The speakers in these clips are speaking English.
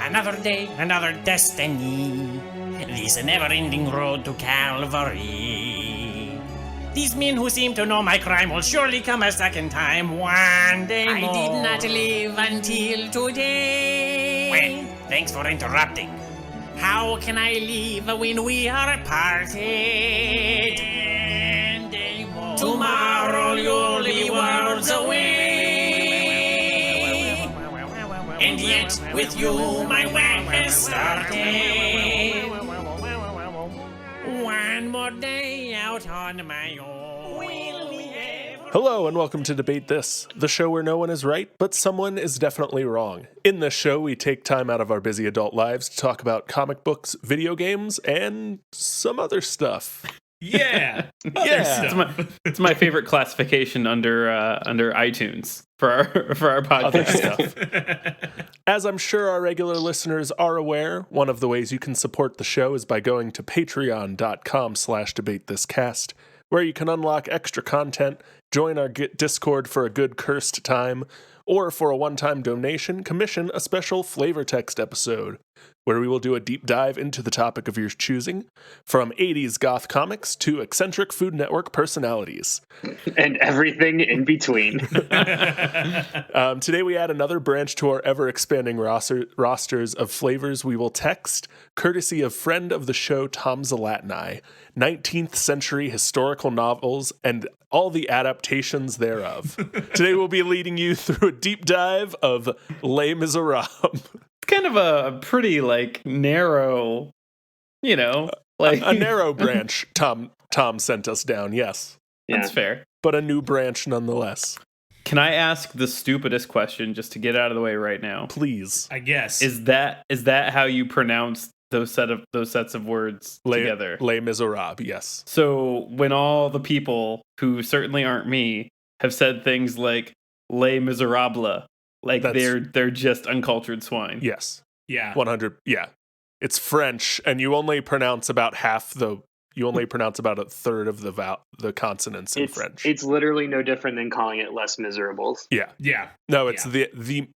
Another day, another destiny. This never-ending road to Calvary. These men who seem to know my crime will surely come a second time one day more. I did not live until today. Well, thanks for interrupting. How can I leave when we are parted? Tomorrow you'll be worlds away. And yet, with you, my work has started. One more day out on my own. Will we ever... Hello and welcome to Debate This, the show where no one is right, but someone is definitely wrong. In this show, we take time out of our busy adult lives to talk about comic books, video games, and some other stuff. Yeah, It's my favorite classification under iTunes for our podcast stuff. As I'm sure our regular listeners are aware, one of the ways you can support the show is by going to patreon.com/debatethiscast, where you can unlock extra content, join our Discord for a good cursed time, or for a one-time donation, commission a special flavor text episode, where we will do a deep dive into the topic of your choosing, from 80s goth comics to eccentric Food Network personalities. And everything in between. Today we add another branch to our ever-expanding rosters of flavors we will text, courtesy of friend of the show Tom Zalatnai, 19th century historical novels and all the adaptations thereof. Today we'll be leading you through a deep dive of Les Misérables. It's kind of a pretty narrow, a narrow branch. Tom sent us down. Yes, that's fair, but a new branch nonetheless. Can I ask the stupidest question just to get out of the way right now? Please. I guess. Is that how you pronounce those sets of words together? Les Misérables. Yes. So when all the people who certainly aren't me have said things like Les Misérables, they're just uncultured swine. Yes. Yeah. 100. Yeah. It's French, and you only pronounce about a third of the consonants in French. It's literally no different than calling it Les Miserables. Yeah. Yeah. No, it's the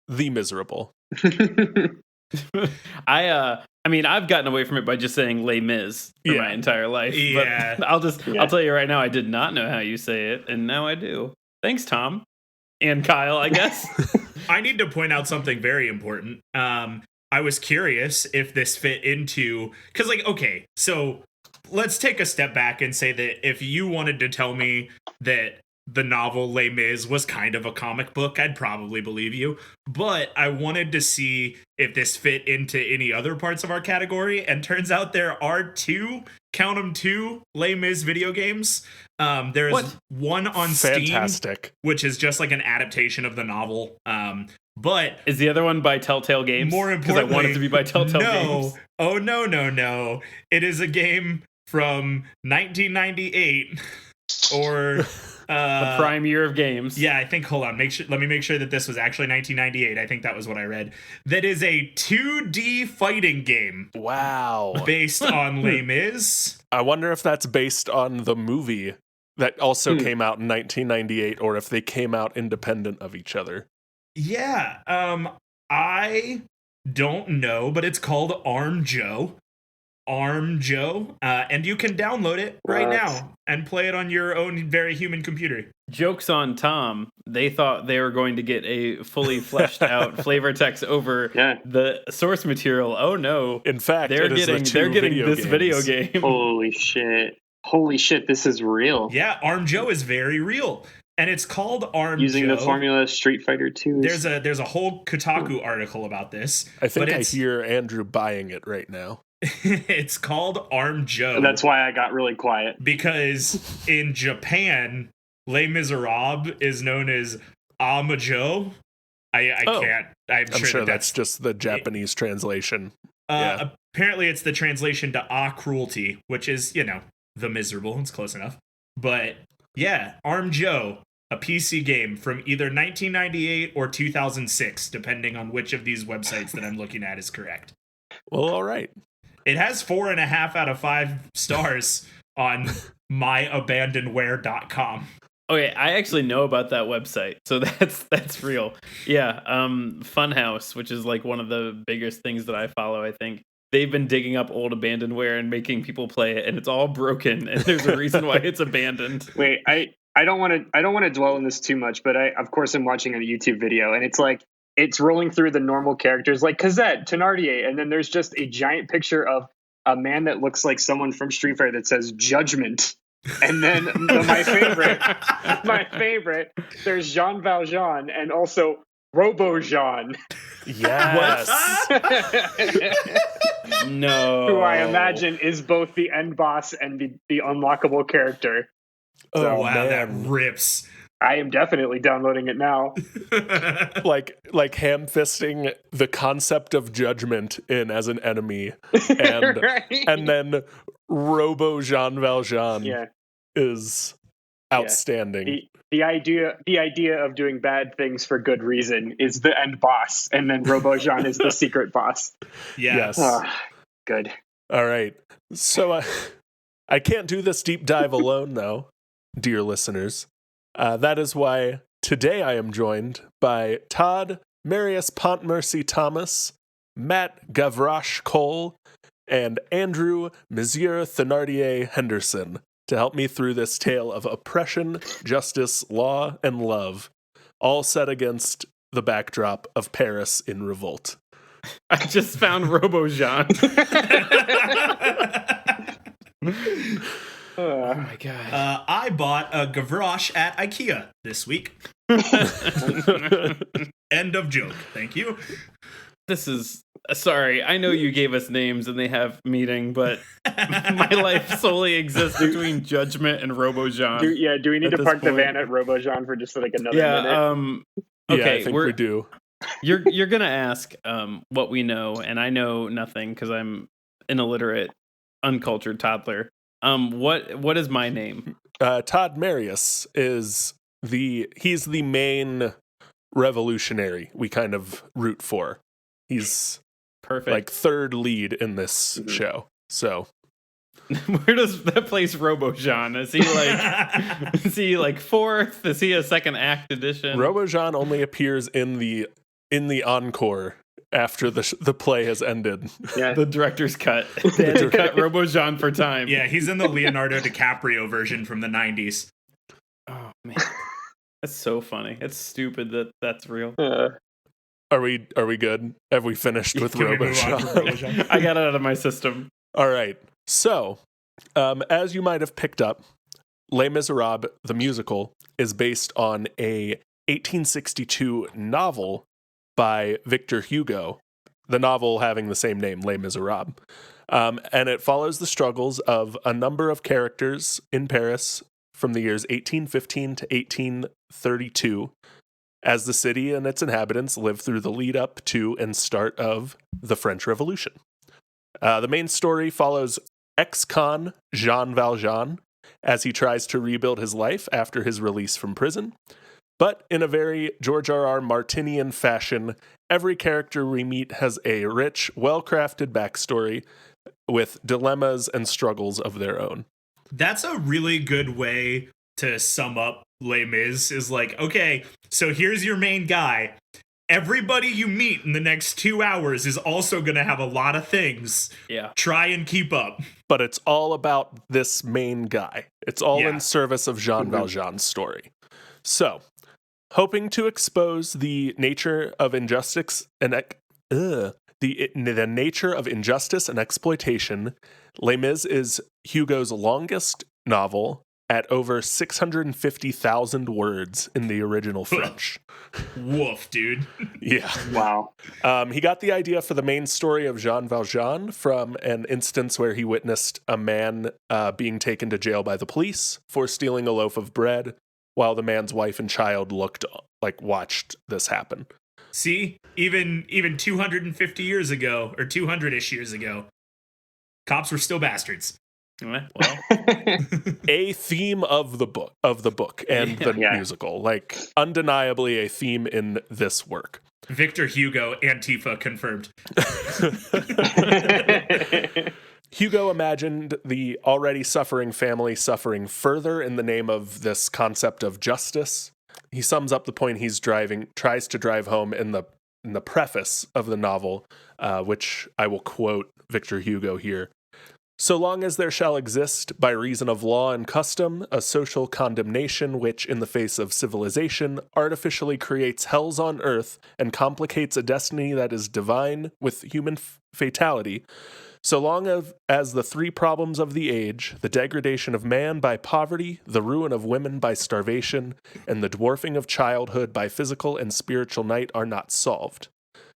miserable. I've gotten away from it by just saying Les Mis for my entire life. Yeah. But I'll tell you right now, I did not know how you say it, and now I do. Thanks, Tom. And Kyle, I guess. I need to point out something very important. I was curious if this fit into... Because, okay, so let's take a step back and say that if you wanted to tell me that the novel Les Mis was kind of a comic book, I'd probably believe you. But I wanted to see if this fit into any other parts of our category, and turns out there are two Les Mis video games. There's one on Fantastic. Steam, which is just like an adaptation of the novel. But is the other one by Telltale Games? More importantly, because I want it to be by Telltale Games. Oh, no. It is a game from 1998 or... the prime year of games. Yeah, I think, hold on, let me make sure that this was actually 1998. I think that was what I read. That is a 2D fighting game. Wow. Based on Les Mis. I wonder if that's based on the movie that also came out in 1998, or if they came out independent of each other. Yeah, I don't know, but it's called ArmJoe. ArmJoe, and you can download it right now and play it on your own very human computer. Joke's on Tom. They thought they were going to get a fully fleshed out flavor text over the source material. Oh no! In fact, they're getting this video game. Holy shit! This is real. Yeah, ArmJoe is very real. And it's called ArmJoe. Using the formula Street Fighter 2. There's a whole Kotaku article about this. I think I hear Andrew buying it right now. It's called ArmJoe. That's why I got really quiet. Because in Japan, Les Misérables is known as ArmJoe. I can't. I'm sure that's just the Japanese translation. Apparently, it's the translation to cruelty, which is, the miserable. It's close enough. But yeah, ArmJoe, a PC game from either 1998 or 2006, depending on which of these websites that I'm looking at is correct. Well, all right. It has 4.5 out of 5 stars on myabandonware.com. Okay, I actually know about that website, so that's real. Yeah, Funhouse, which is like one of the biggest things that I follow, I think. They've been digging up old abandonware and making people play it, and it's all broken, and there's a reason why it's abandoned. Wait, I don't want to dwell on this too much, but I of course I'm watching a YouTube video, and it's like it's rolling through the normal characters like Cosette, Thénardier, and then there's just a giant picture of a man that looks like someone from Street Fighter that says Judgment. And then my favorite, there's Jean Valjean and also Robo Jean. Yes. No. Who I imagine is both the end boss and the unlockable character. Oh, wow, man. that rips. I am definitely downloading it now. like ham-fisting the concept of Judgment in as an enemy, and Right? and then Robo Jean Valjean is outstanding. The idea of doing bad things for good reason is the end boss, and then Robo Jean is the secret boss. Yeah. Yes. Good. All right. So I can't do this deep dive alone, though, dear listeners. That is why today I am joined by Todd Marius Pontmercy Thomas, Matt Gavroche Cole, and Andrew Monsieur Thénardier Henderson to help me through this tale of oppression, justice, law, and love, all set against the backdrop of Paris in revolt. I just found Robo Jean. Oh my god. I bought a Gavroche at IKEA this week. End of joke. Thank you. This is sorry. I know you gave us names and they have meaning, but my life solely exists between Judgment and Robo Jean. Do we need to park the van at Robo Jean for just like another minute? Okay, I think we do. You're gonna ask what we know, and I know nothing because I'm an illiterate, uncultured toddler. What is my name? Todd Marius is he's the main revolutionary we kind of root for. He's Perfect. like third lead in this show. So where does that place Robo Jean? Is he like fourth? Is he a second act edition? Robo Jean only appears in the encore after the play has ended. Yeah. The director's cut. They had to cut Robo Jean for time. Yeah, he's in the Leonardo DiCaprio version from the 90s. Oh man, that's so funny. It's stupid that that's real. Are we good? Have we finished with Can we Robo move on from Robo Jean? Jean? I got it out of my system. All right. So, as you might have picked up, Les Misérables, the musical, is based on a 1862 novel by Victor Hugo, the novel having the same name, Les Misérables. And it follows the struggles of a number of characters in Paris from the years 1815 to 1832, as the city and its inhabitants live through the lead up to and start of the French Revolution. The main story follows ex-con Jean Valjean as he tries to rebuild his life after his release from prison. But in a very George R.R. Martinian fashion, every character we meet has a rich, well-crafted backstory with dilemmas and struggles of their own. That's a really good way to sum up Les Mis, is like, okay, so here's your main guy. Everybody you meet in the next 2 hours is also going to have a lot of things. Yeah. Try and keep up. But it's all about this main guy. It's all in service of Jean Valjean's story. So, hoping to expose the nature of injustice and the nature of injustice and exploitation, Les Mis is Hugo's longest novel at over 650,000 words in the original French. Woof, dude. Yeah. Wow. He got the idea for the main story of Jean Valjean from an instance where he witnessed a man being taken to jail by the police for stealing a loaf of bread, while the man's wife and child watched this happen. See, even 250 years ago, or 200-ish years ago, cops were still bastards. Well, A theme of the book and the musical, like undeniably a theme in this work. Victor Hugo, Antifa confirmed. Hugo imagined the already suffering family suffering further in the name of this concept of justice. He sums up the point tries to drive home in the preface of the novel, which I will quote Victor Hugo here. So long as there shall exist, by reason of law and custom, a social condemnation which, in the face of civilization, artificially creates hells on earth and complicates a destiny that is divine with human fatality, so long as the three problems of the age, the degradation of man by poverty, the ruin of women by starvation, and the dwarfing of childhood by physical and spiritual night are not solved,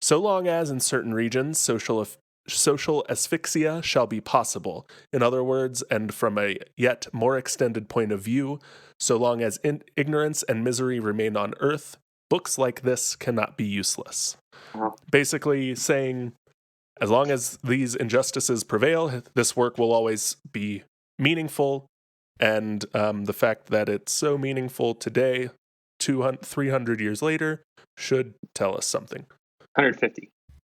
so long as in certain regions social asphyxia shall be possible. In other words, and from a yet more extended point of view, so long as ignorance and misery remain on earth, books like this cannot be useless. Basically saying, as long as these injustices prevail, this work will always be meaningful, and the fact that it's so meaningful today, 300 years later, should tell us something.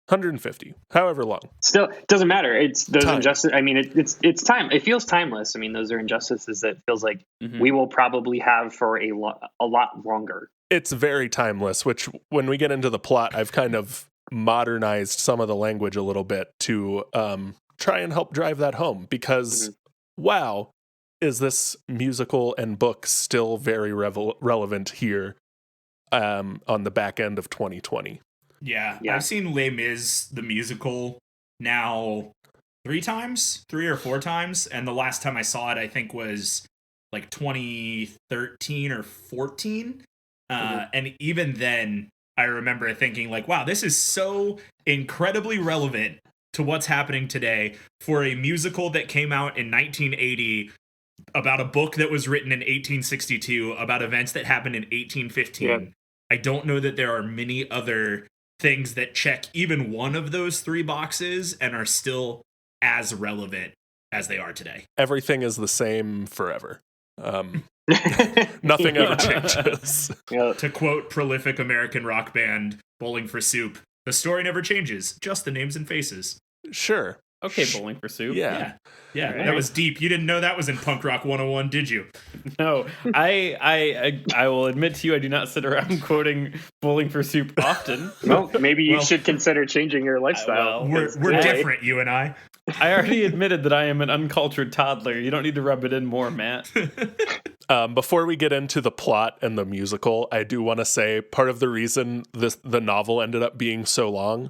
150, however long. Still, it doesn't matter. It's those Time. injustices. I mean, it's time. It feels timeless. I mean, those are injustices that feels like we will probably have for a lot longer. It's very timeless, which when we get into the plot, I've kind of modernized some of the language a little bit to try and help drive that home, because wow, is this musical and book still very relevant here on the back end of 2020. Yeah, I've seen Les Mis, the musical, now 3 or 4 times, and the last time I saw it, I think, was like 2013 or 14, and even then, I remember thinking, like, wow, this is so incredibly relevant to what's happening today for a musical that came out in 1980 about a book that was written in 1862 about events that happened in 1815. Yeah. I don't know that there are many other things that check even one of those 3 boxes and are still as relevant as they are today. Everything is the same forever. Nothing ever changes. To quote prolific American rock band Bowling for Soup, the story never changes, just the names and faces. Sure. Okay, Bowling for Soup. Yeah. Right. That was deep. You didn't know that was in Punk Rock 101, did you? No. I will admit to you, I do not sit around quoting Bowling for Soup often. Well, maybe you should consider changing your lifestyle. We're different, you and I. I already admitted that I am an uncultured toddler. You don't need to rub it in more, Matt. Before we get into the plot and the musical, I do want to say part of the reason the novel ended up being so long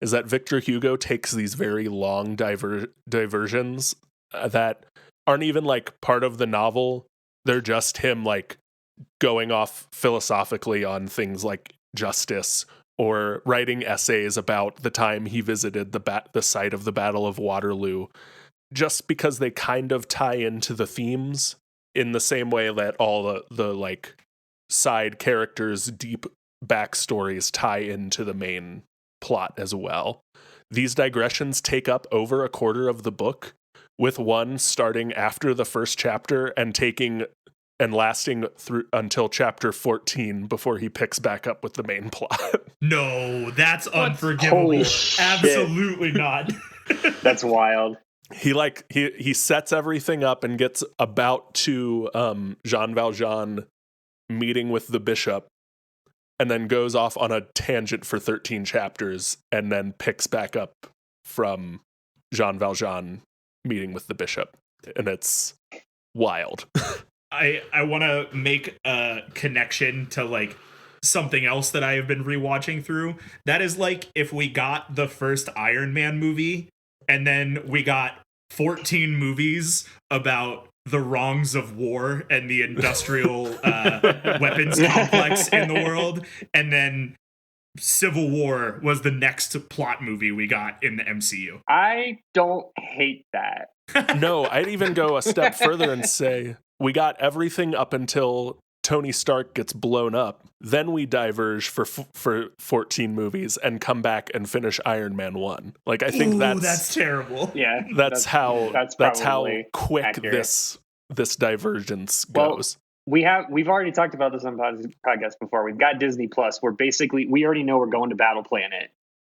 is that Victor Hugo takes these very long diversions that aren't even like part of the novel. They're just him like going off philosophically on things like justice, or writing essays about the time he visited the site of the Battle of Waterloo, just because they kind of tie into the themes in the same way that all the like side characters' deep backstories tie into the main plot as well. These digressions take up over a quarter of the book, with one starting after the first chapter and lasting through until chapter 14 before he picks back up with the main plot. No, that's unforgivable. Holy shit. Absolutely not. That's wild. He sets everything up and gets about to Jean Valjean meeting with the bishop, and then goes off on a tangent for 13 chapters, and then picks back up from Jean Valjean meeting with the bishop. And it's wild. I want to make a connection to like something else that I have been rewatching through. That is like if we got the first Iron Man movie and then we got 14 movies about the wrongs of war and the industrial weapons complex in the world, and then Civil War was the next plot movie we got in the MCU. I don't hate that. No, I'd even go a step further and say we got everything up until Tony Stark gets blown up. Then we diverge for 14 movies and come back and finish Iron Man 1. Like, I think that's terrible. Yeah, that's how quick accurate. this divergence goes. Well, we've already talked about this on podcast before. We've got Disney Plus, where basically we already know we're going to Battle Planet.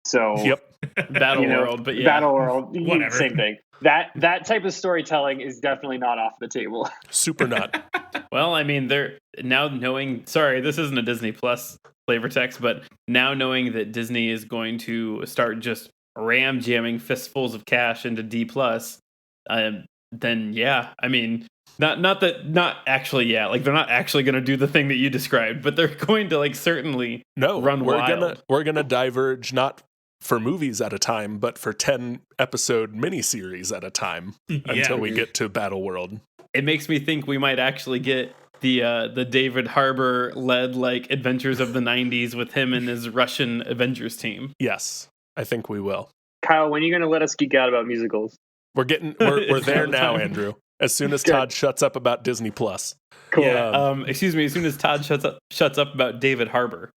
So Yep. Battle World, but yeah. Battle World, Whatever. same thing. That type of storytelling is definitely not off the table. Super not. Well, I mean, they're now knowing. Sorry, this isn't a Disney Plus flavor text, but now knowing that Disney is going to start just ram jamming fistfuls of cash into D Plus, then yeah, I mean, not actually, yeah, like they're not actually going to do the thing that you described, but they're going to like certainly run wild. We're gonna diverge not for movies at a time, but for 10 episode miniseries at a time until we get to Battle World. It makes me think we might actually get the David Harbour led like Adventures of the 90s with him and his Russian Avengers team. Yes, I think we will. Kyle, when are you going to let us geek out about musicals? We're there now, Andrew. As soon as Todd shuts up about Disney Plus. Cool. Yeah. Excuse me. As soon as Todd shuts up about David Harbour,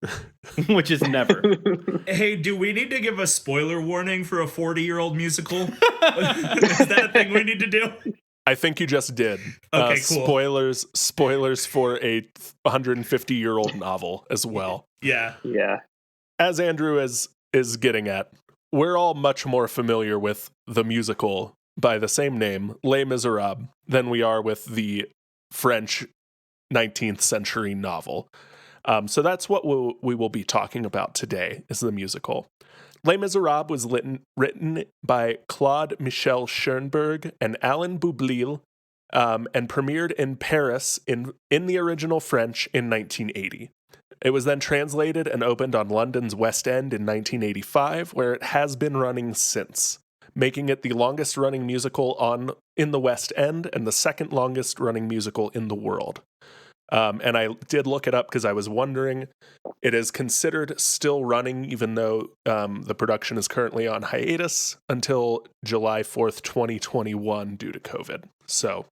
which is never. Hey, do we need to give a spoiler warning for a 40-year-old musical? Is that a thing we need to do? I think you just did. Okay, cool. Spoilers for a 150-year-old novel as well. Yeah. Yeah. As Andrew is getting at, we're all much more familiar with the musical by the same name, Les Misérables, than we are with the French 19th century novel. So that's what we will be talking about today, is the musical. Les Misérables was written by Claude Michel Schoenberg and Alain Boublil, and premiered in Paris in the original French in 1980. It was then translated and opened on London's West End in 1985, where it has been running since, making it the longest running musical in the West End and the second longest running musical in the world. And I did look it up because I was wondering. It is considered still running, even though the production is currently on hiatus until July 4th, 2021, due to COVID. So,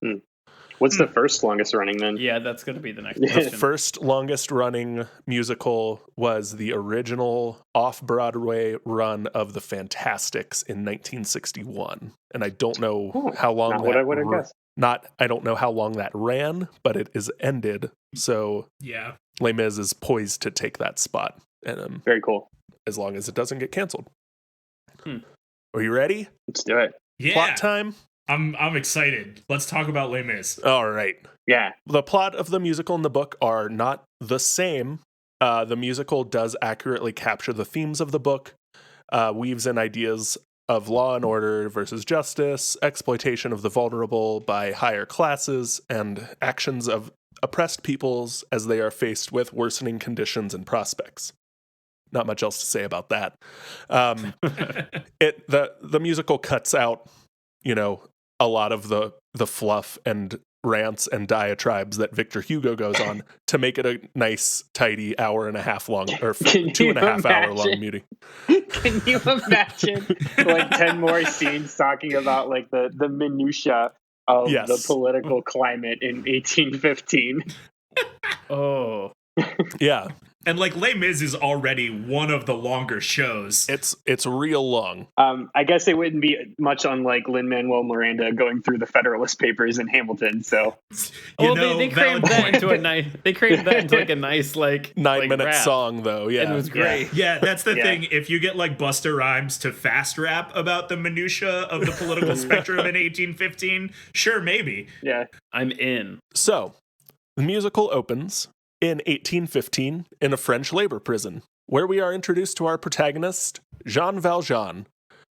what's the first longest running then? Yeah, that's going to be the next the question. first longest running musical was the original off-Broadway run of The Fantastics in 1961. And I don't know how long not what I would have guessed. I don't know how long that ran, but it is ended. So Yeah. Les Mis is poised to take that spot. And Very cool. as long as it doesn't get canceled. Are you ready? Let's do it. Yeah. Plot time? I'm excited. Let's talk about Les Mis. All right. Yeah. The plot of the musical and the book are not the same. The musical does accurately capture the themes of the book, weaves in ideas of law and order versus justice, exploitation of the vulnerable by higher classes, and actions of oppressed peoples as they are faced with worsening conditions and prospects. Not much else to say about that. The musical cuts out, a lot of the fluff and rants and diatribes that Victor Hugo goes on to make it a nice, tidy hour and a half long, or 2.5 hour long meeting. Can you imagine like 10 more scenes talking about like the minutia of the political climate in 1815? Oh. Yeah. And like Les Mis is already one of the longer shows. It's real long. I guess it wouldn't be much unlike Lin-Manuel Miranda going through the Federalist Papers in Hamilton. So, they crammed that into a nice. They crammed that into like a nice 9-minute rap song though. Yeah, and it was great. Yeah, that's the thing. If you get like Busta Rhymes to fast rap about the minutia of the political spectrum in 1815, sure, maybe. Yeah, I'm in. So, the musical opens in 1815 in a French labor prison, where we are introduced to our protagonist, Jean Valjean,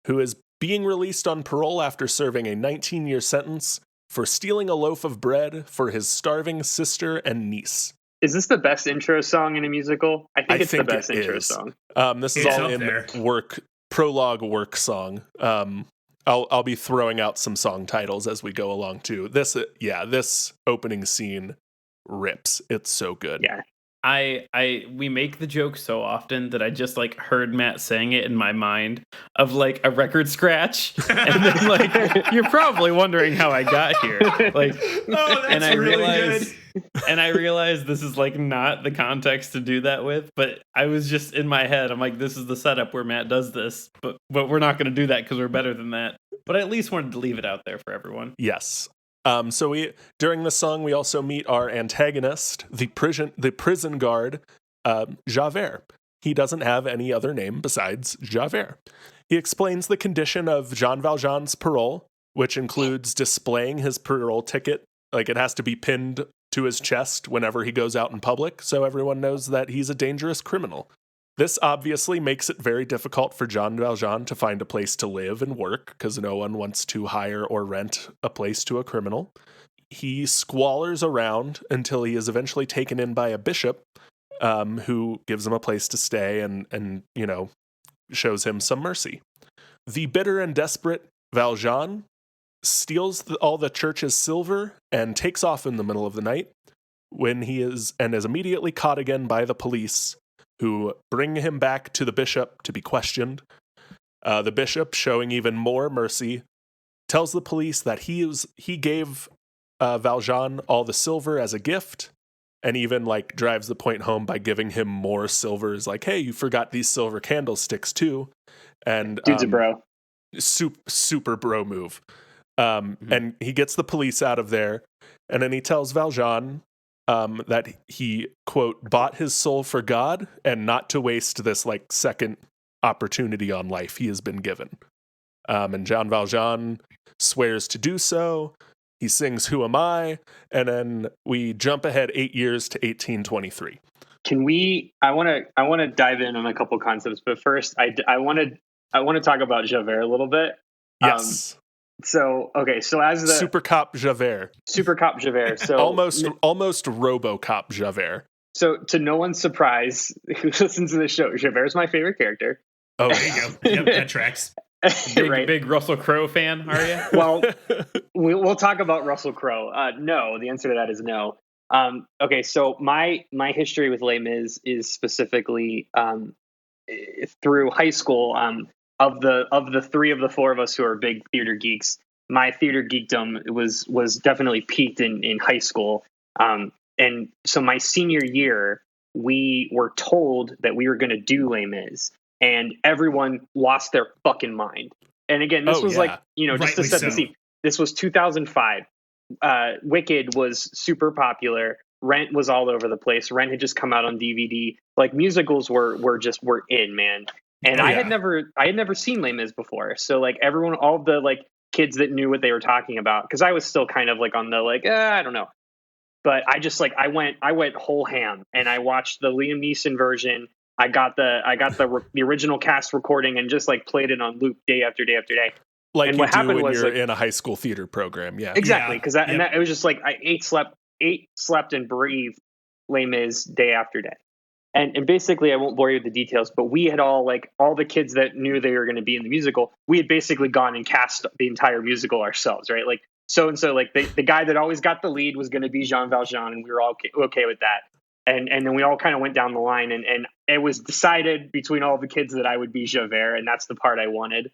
who is being released on parole after serving a 19-year sentence for stealing a loaf of bread for his starving sister and niece. Is this the best intro song in a musical? I think it's the best intro song. This is all in prologue work song. I'll be throwing out some song titles as we go along too. This opening scene rips. It's so good. Yeah. We make the joke so often that I just heard Matt saying it in my mind of a record scratch, and then you're probably wondering how I got here. And I realized this is not the context to do that with, but I was just in my head. I'm like, this is the setup where Matt does this, but we're not going to do that because we're better than that. But I at least wanted to leave it out there for everyone. Yes. So during the song, we also meet our antagonist, the prison guard, Javert, he doesn't have any other name besides Javert. He explains the condition of Jean Valjean's parole, which includes displaying his parole ticket. Like, it has to be pinned to his chest whenever he goes out in public, so everyone knows that he's a dangerous criminal. This obviously makes it very difficult for Jean Valjean to find a place to live and work, because no one wants to hire or rent a place to a criminal. He squallers around until he is eventually taken in by a bishop, who gives him a place to stay and shows him some mercy. The bitter and desperate Valjean steals all the church's silver and takes off in the middle of the night when he is immediately caught again by the police, who bring him back to the bishop to be questioned. The bishop, showing even more mercy, tells the police that he gave Valjean all the silver as a gift, and even drives the point home by giving him more silver. Is like, hey, you forgot these silver candlesticks too. And dude's a bro. Super bro move. And he gets the police out of there, and then he tells Valjean that he, quote, bought his soul for God and not to waste this second opportunity on life he has been given. And Jean Valjean swears to do so. He sings "Who Am I?" and then we jump ahead 8 years to 1823. Can we? I want to dive in on a couple concepts, but first, I want to talk about Javert a little bit. Yes. So as the Super Cop Javert. So almost RoboCop Javert. So to no one's surprise who listens to the show, Javert's my favorite character. Oh, there you go. Yep, that tracks. Big Russell Crowe fan, are you? Well, we'll talk about Russell Crowe. No, the answer to that is no. Okay, so my history with Les Mis is specifically through high school. Of the four of us who are big theater geeks, my theater geekdom was definitely peaked in high school. And so my senior year, we were told that we were going to do Les Mis, and everyone lost their fucking mind. And again, this was just to set the scene. This was 2005. Wicked was super popular. Rent was all over the place. Rent had just come out on DVD. Musicals were in, man. And I had never seen Les Mis before. So everyone, all the kids that knew what they were talking about, because I was still kind of on the I don't know. But I just I went whole ham, and I watched the Liam Neeson version. I got the original cast recording and just played it on loop day after day after day. And what happened was you're in a high school theater program, yeah. Exactly, because it was just I ate, slept, and breathed Les Mis day after day. And basically, I won't bore you with the details, but we had all the kids that knew they were going to be in the musical, we had basically gone and cast the entire musical ourselves, right? The guy that always got the lead was going to be Jean Valjean, and we were all okay with that. And then we all kind of went down the line, and it was decided between all the kids that I would be Javert, and that's the part I wanted.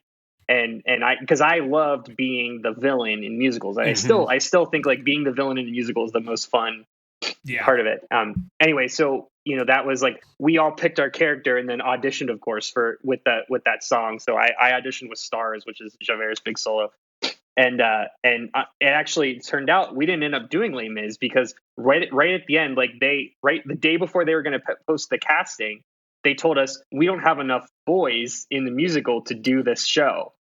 And because I loved being the villain in musicals. I still think being the villain in a musical is the most fun part of it. Anyway, so that was we all picked our character and then auditioned, of course, with that song. So I auditioned with Stars, which is Javert's big solo. And it actually turned out we didn't end up doing Les Mis because right at the end, the day before they were going to post the casting, they told us we don't have enough boys in the musical to do this show.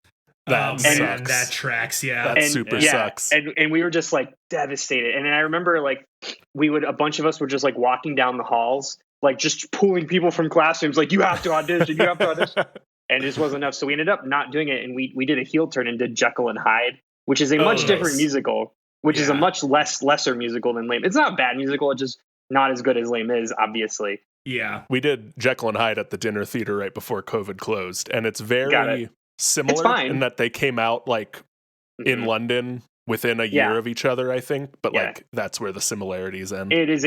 That tracks, yeah. That super sucks. And we were just devastated. And then I remember a bunch of us were just walking down the halls, just pulling people from classrooms, you have to audition, and it just wasn't enough. So we ended up not doing it, and we did a heel turn and did Jekyll and Hyde, which is a much different musical, which is a much lesser musical than Les Mis. It's not a bad musical, it's just not as good as Les Mis, obviously. Yeah. We did Jekyll and Hyde at the dinner theater right before COVID closed, and it's very similar in that they came out in London within a year of each other, I think, but that's where the similarities end. It is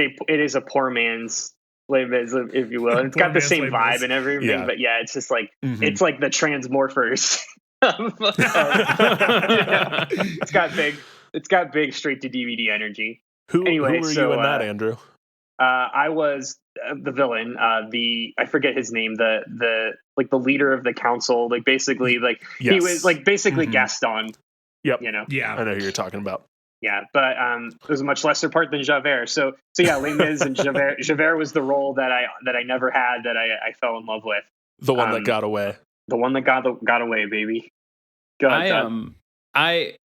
a poor man's Les Mis, if you will, and it's got the same vibe and everything, but it's just it's the Transmorphers. It's got big straight to DVD energy. Who were you in that, Andrew? I was the villain. I forget his name. The leader of the council. Basically, he was basically Gaston. Yep. Yeah. I know who you're talking about. Yeah, but it was a much lesser part than Javert. So yeah, Les Mis and Javert. Javert was the role that I never had, that I fell in love with. The one that got away. The one that got away, baby. Go ahead, Todd.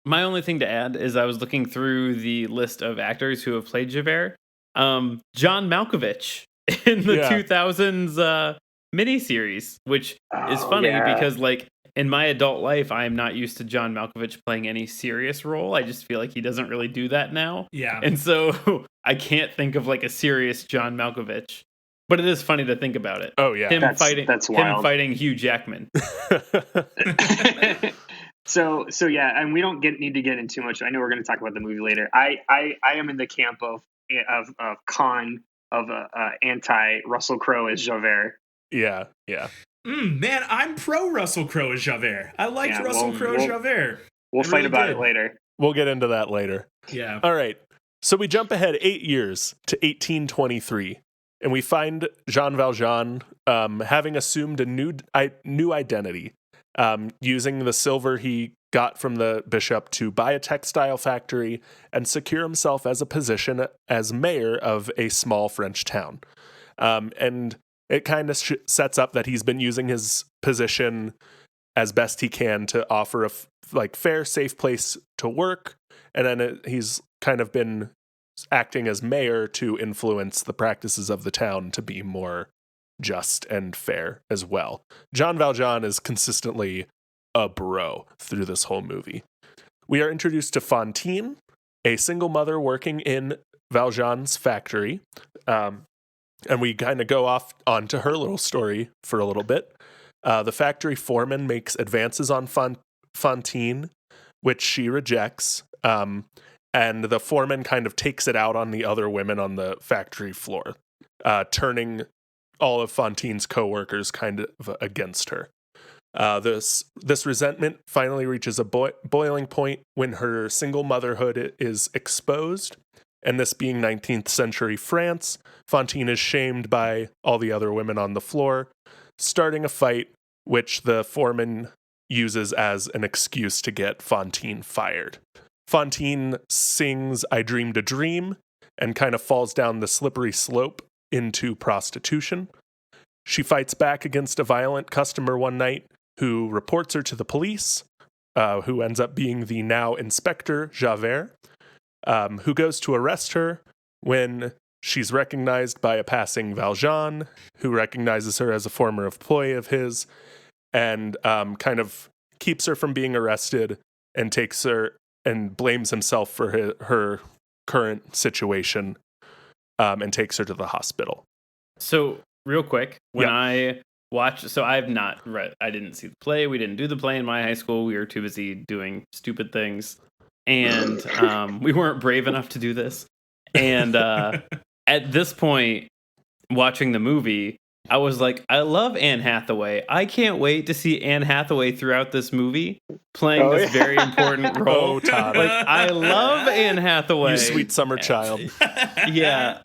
My only thing to add is I was looking through the list of actors who have played Javert. John Malkovich in the 2000s miniseries, which is funny because like in my adult life, I am not used to John Malkovich playing any serious role. I just feel like he doesn't really do that now. Yeah. And so I can't think of like a serious John Malkovich. But it is funny to think about it. Oh yeah. That's wild. Him fighting Hugh Jackman. So yeah, and we don't need to get into too much. I know we're going to talk about the movie later. I am in the camp of anti Russell Crowe as Javert. Yeah. Man, I'm pro Russell Crowe as Javert. I liked Russell Crowe as Javert. We'll fight about it later. We'll get into that later. Yeah. All right. So we jump ahead 8 years to 1823, and we find Jean Valjean having assumed a new identity, using the silver he got from the bishop to buy a textile factory and secure himself as a position as mayor of a small French town. And it kind of sets up that he's been using his position as best he can to offer a fair, safe place to work. And then he's kind of been acting as mayor to influence the practices of the town to be more just and fair as well. Jean Valjean is consistently a bro through this whole movie. We are introduced to Fantine, a single mother working in Valjean's factory. And we kind of go off onto her little story for a little bit. The factory foreman makes advances on Fantine, which she rejects. And the foreman kind of takes it out on the other women on the factory floor, turning all of Fantine's coworkers kind of against her. This resentment finally reaches a boiling point when her single motherhood is exposed. And this being 19th century France, Fantine is shamed by all the other women on the floor, starting a fight which the foreman uses as an excuse to get Fantine fired. Fantine sings I Dreamed a Dream and kind of falls down the slippery slope into prostitution. She fights back against a violent customer one night who reports her to the police, who ends up being the now Inspector Javert, who goes to arrest her when she's recognized by a passing Valjean, who recognizes her as a former employee of his, and kind of keeps her from being arrested and takes her and blames himself for her current situation, and takes her to the hospital. So, real quick, when I watched, so I've not read, I didn't see the play. We didn't do the play in my high school. We were too busy doing stupid things. And we weren't brave enough to do this. And at this point, watching the movie, I was like, I love Anne Hathaway. I can't wait to see Anne Hathaway throughout this movie playing this very important role. Todd. Like, I love Anne Hathaway. You sweet summer child. Yeah.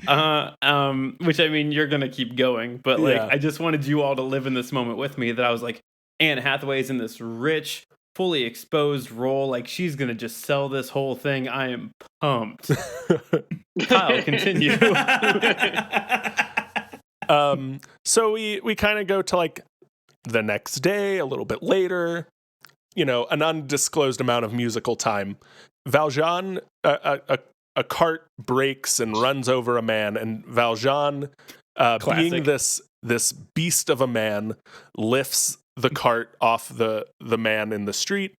Which, I mean, you're going to keep going. But, like, I just wanted you all to live in this moment with me that I was like, Anne Hathaway's in this rich, fully exposed role. Like, she's going to just sell this whole thing. I am pumped. Kyle, continue. So we kind of go to like the next day, a little bit later, an undisclosed amount of musical time. Valjean, a cart breaks and runs over a man, and Valjean, being this beast of a man, lifts the cart off the man in the street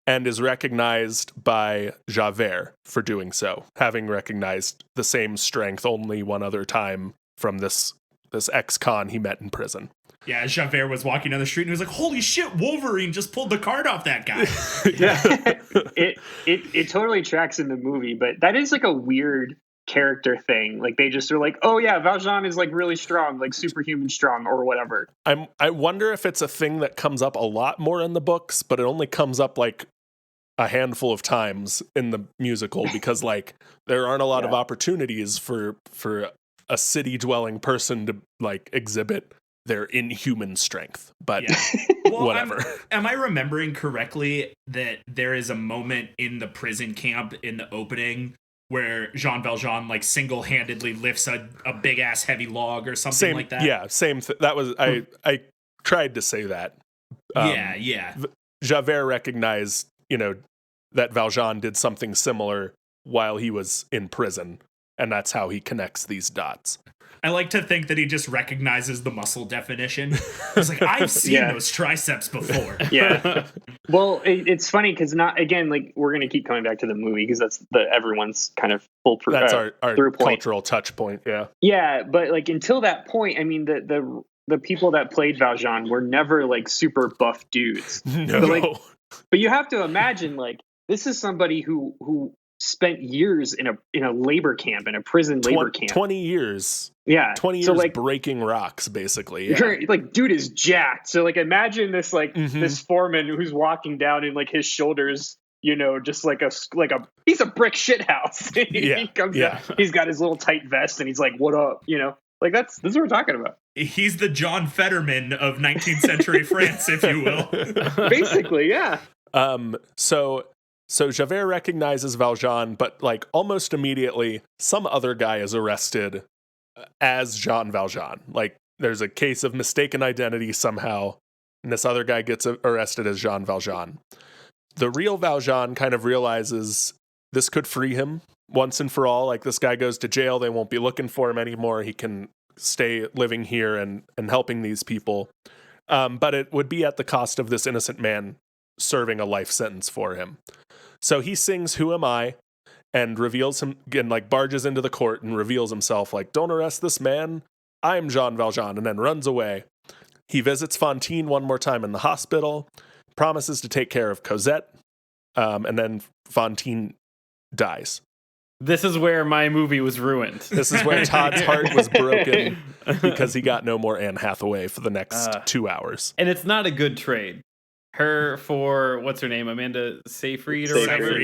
and is recognized by Javert for doing so, having recognized the same strength only one other time from this ex-con he met in prison. Yeah, Javert was walking down the street and he was like, holy shit, Wolverine just pulled the card off that guy. It totally tracks in the movie, but that is like a weird character thing. Like, they just are like, oh yeah, Valjean is like really strong, like superhuman strong or whatever. I wonder if it's a thing that comes up a lot more in the books, but it only comes up like a handful of times in the musical because like there aren't a lot of opportunities for a city dwelling person to like exhibit their inhuman strength. But whatever. Am I remembering correctly that there is a moment in the prison camp in the opening where Jean Valjean like single-handedly lifts a big ass heavy log or something like that? Yeah, same. That was I tried to say that. Yeah. Javert recognized, that Valjean did something similar while he was in prison, and that's how he connects these dots. I like to think that he just recognizes the muscle definition. He's like, I've seen those triceps before. Yeah. Well, it's funny because we're going to keep coming back to the movie because that's everyone's kind of that's our through point. Cultural touch point. Yeah. Yeah, but like until that point, I mean, the people that played Valjean were never like super buff dudes. No. But you have to imagine like this is somebody who spent years in a labor camp, in a prison labor camp. 20 years. Yeah. 20 years like, breaking rocks, basbasically. Yeah. Like, dude is jacked. So, like, imagine this, like, this foreman who's walking down and, like, his shoulders, just like a he's a brick shit house. He comes down, he's got his little tight vest and he's like, what up? Like, this is what we're talking about. He's the John Fetterman of 19th century France, if you will. Basically, yeah. So Javert recognizes Valjean, but like almost immediately, some other guy is arrested as Jean Valjean. Like there's a case of mistaken identity somehow, and this other guy gets arrested as Jean Valjean. The real Valjean kind of realizes this could free him once and for all. Like this guy goes to jail, they won't be looking for him anymore. He can stay living here and helping these people. But it would be at the cost of this innocent man serving a life sentence for him. So he sings "Who Am I?" and reveals him again, like barges into the court and reveals himself like, "Don't arrest this man. I'm Jean Valjean," and then runs away. He visits Fantine one more time in the hospital, promises to take care of Cosette, and then Fantine dies. This is where my movie was ruined. This is where Todd's heart was broken because he got no more Anne Hathaway for the next 2 hours. And it's not a good trade. Her for, what's her name, Amanda Seyfried or whatever?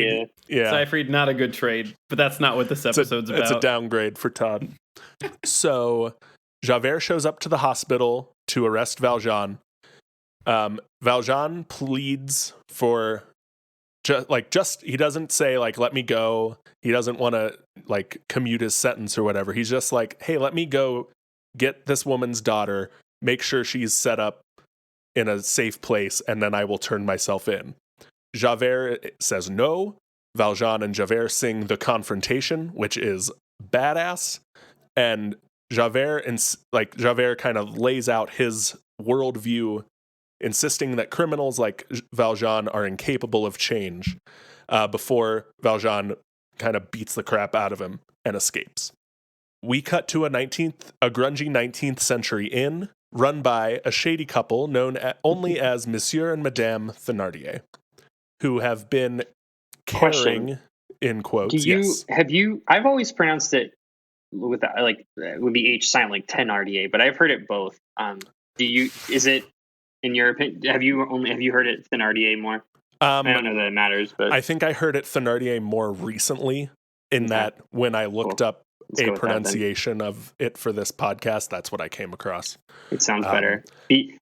Yeah. Seyfried, not a good trade, but that's not what this episode's about. It's a downgrade for Todd. So Javert shows up to the hospital to arrest Valjean. Valjean pleads for he doesn't say like, let me go. He doesn't want to like commute his sentence or whatever. He's just like, hey, let me go get this woman's daughter, make sure she's set up in a safe place, and then I will turn myself in. Javert says no. Valjean and Javert sing The Confrontation, which is badass. And Javert kind of lays out his worldview, insisting that criminals like Valjean are incapable of change, before Valjean kind of beats the crap out of him and escapes. We cut to a grungy 19th century inn run by a shady couple known only as Monsieur and Madame Thénardier, who have been caring, in quotes. I've always pronounced it with the H silent, like Thénardier, but I've heard it both. Is it, in your opinion, have you heard it Thénardier more? I don't know that it matters, but I think I heard it Thénardier more recently that when I looked up a pronunciation of it for this podcast, that's what I came across. It sounds better.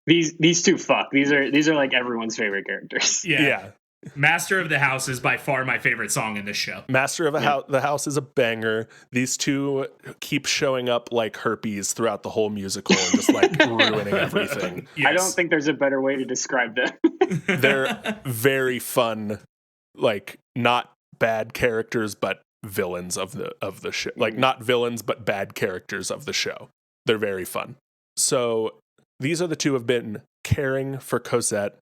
These two fuck. These are like everyone's favorite characters. Yeah. Master of the House is by far my favorite song in this show. Master of the House is a banger. These two keep showing up like herpes throughout the whole musical and just like ruining everything. Yes. I don't think there's a better way to describe them. They're very fun, like not bad characters, but villains of the show. Like not villains, but bad characters of the show. They're very fun. So these are the two who have been caring for Cosette,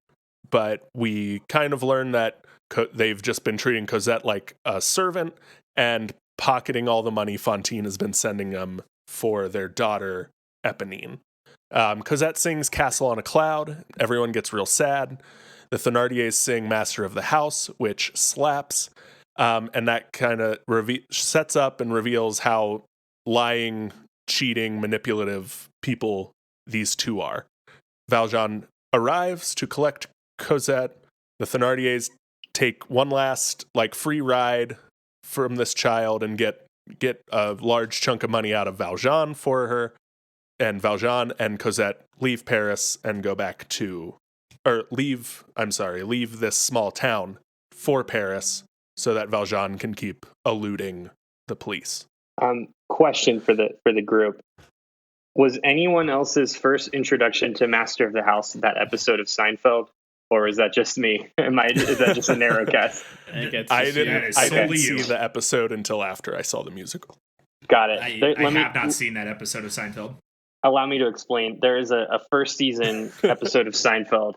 but we kind of learn that they've just been treating Cosette like a servant and pocketing all the money Fantine has been sending them for their daughter, Eponine. Cosette sings Castle on a Cloud. Everyone gets real sad. The Thénardiers sing Master of the House, which slaps. And that kind of sets up and reveals how lying, cheating, manipulative people these two are. Valjean arrives to collect Cosette. The Thénardiers take one last free ride from this child and get a large chunk of money out of Valjean for her. And Valjean and Cosette leave Paris and go back to leave this small town for Paris so that Valjean can keep eluding the police. Question for the group. Was anyone else's first introduction to Master of the House that episode of Seinfeld? Or is that just me? Is that just a narrow cast? I didn't see the episode until after I saw the musical. Got it. I have not seen that episode of Seinfeld. Allow me to explain. There is a first season episode of Seinfeld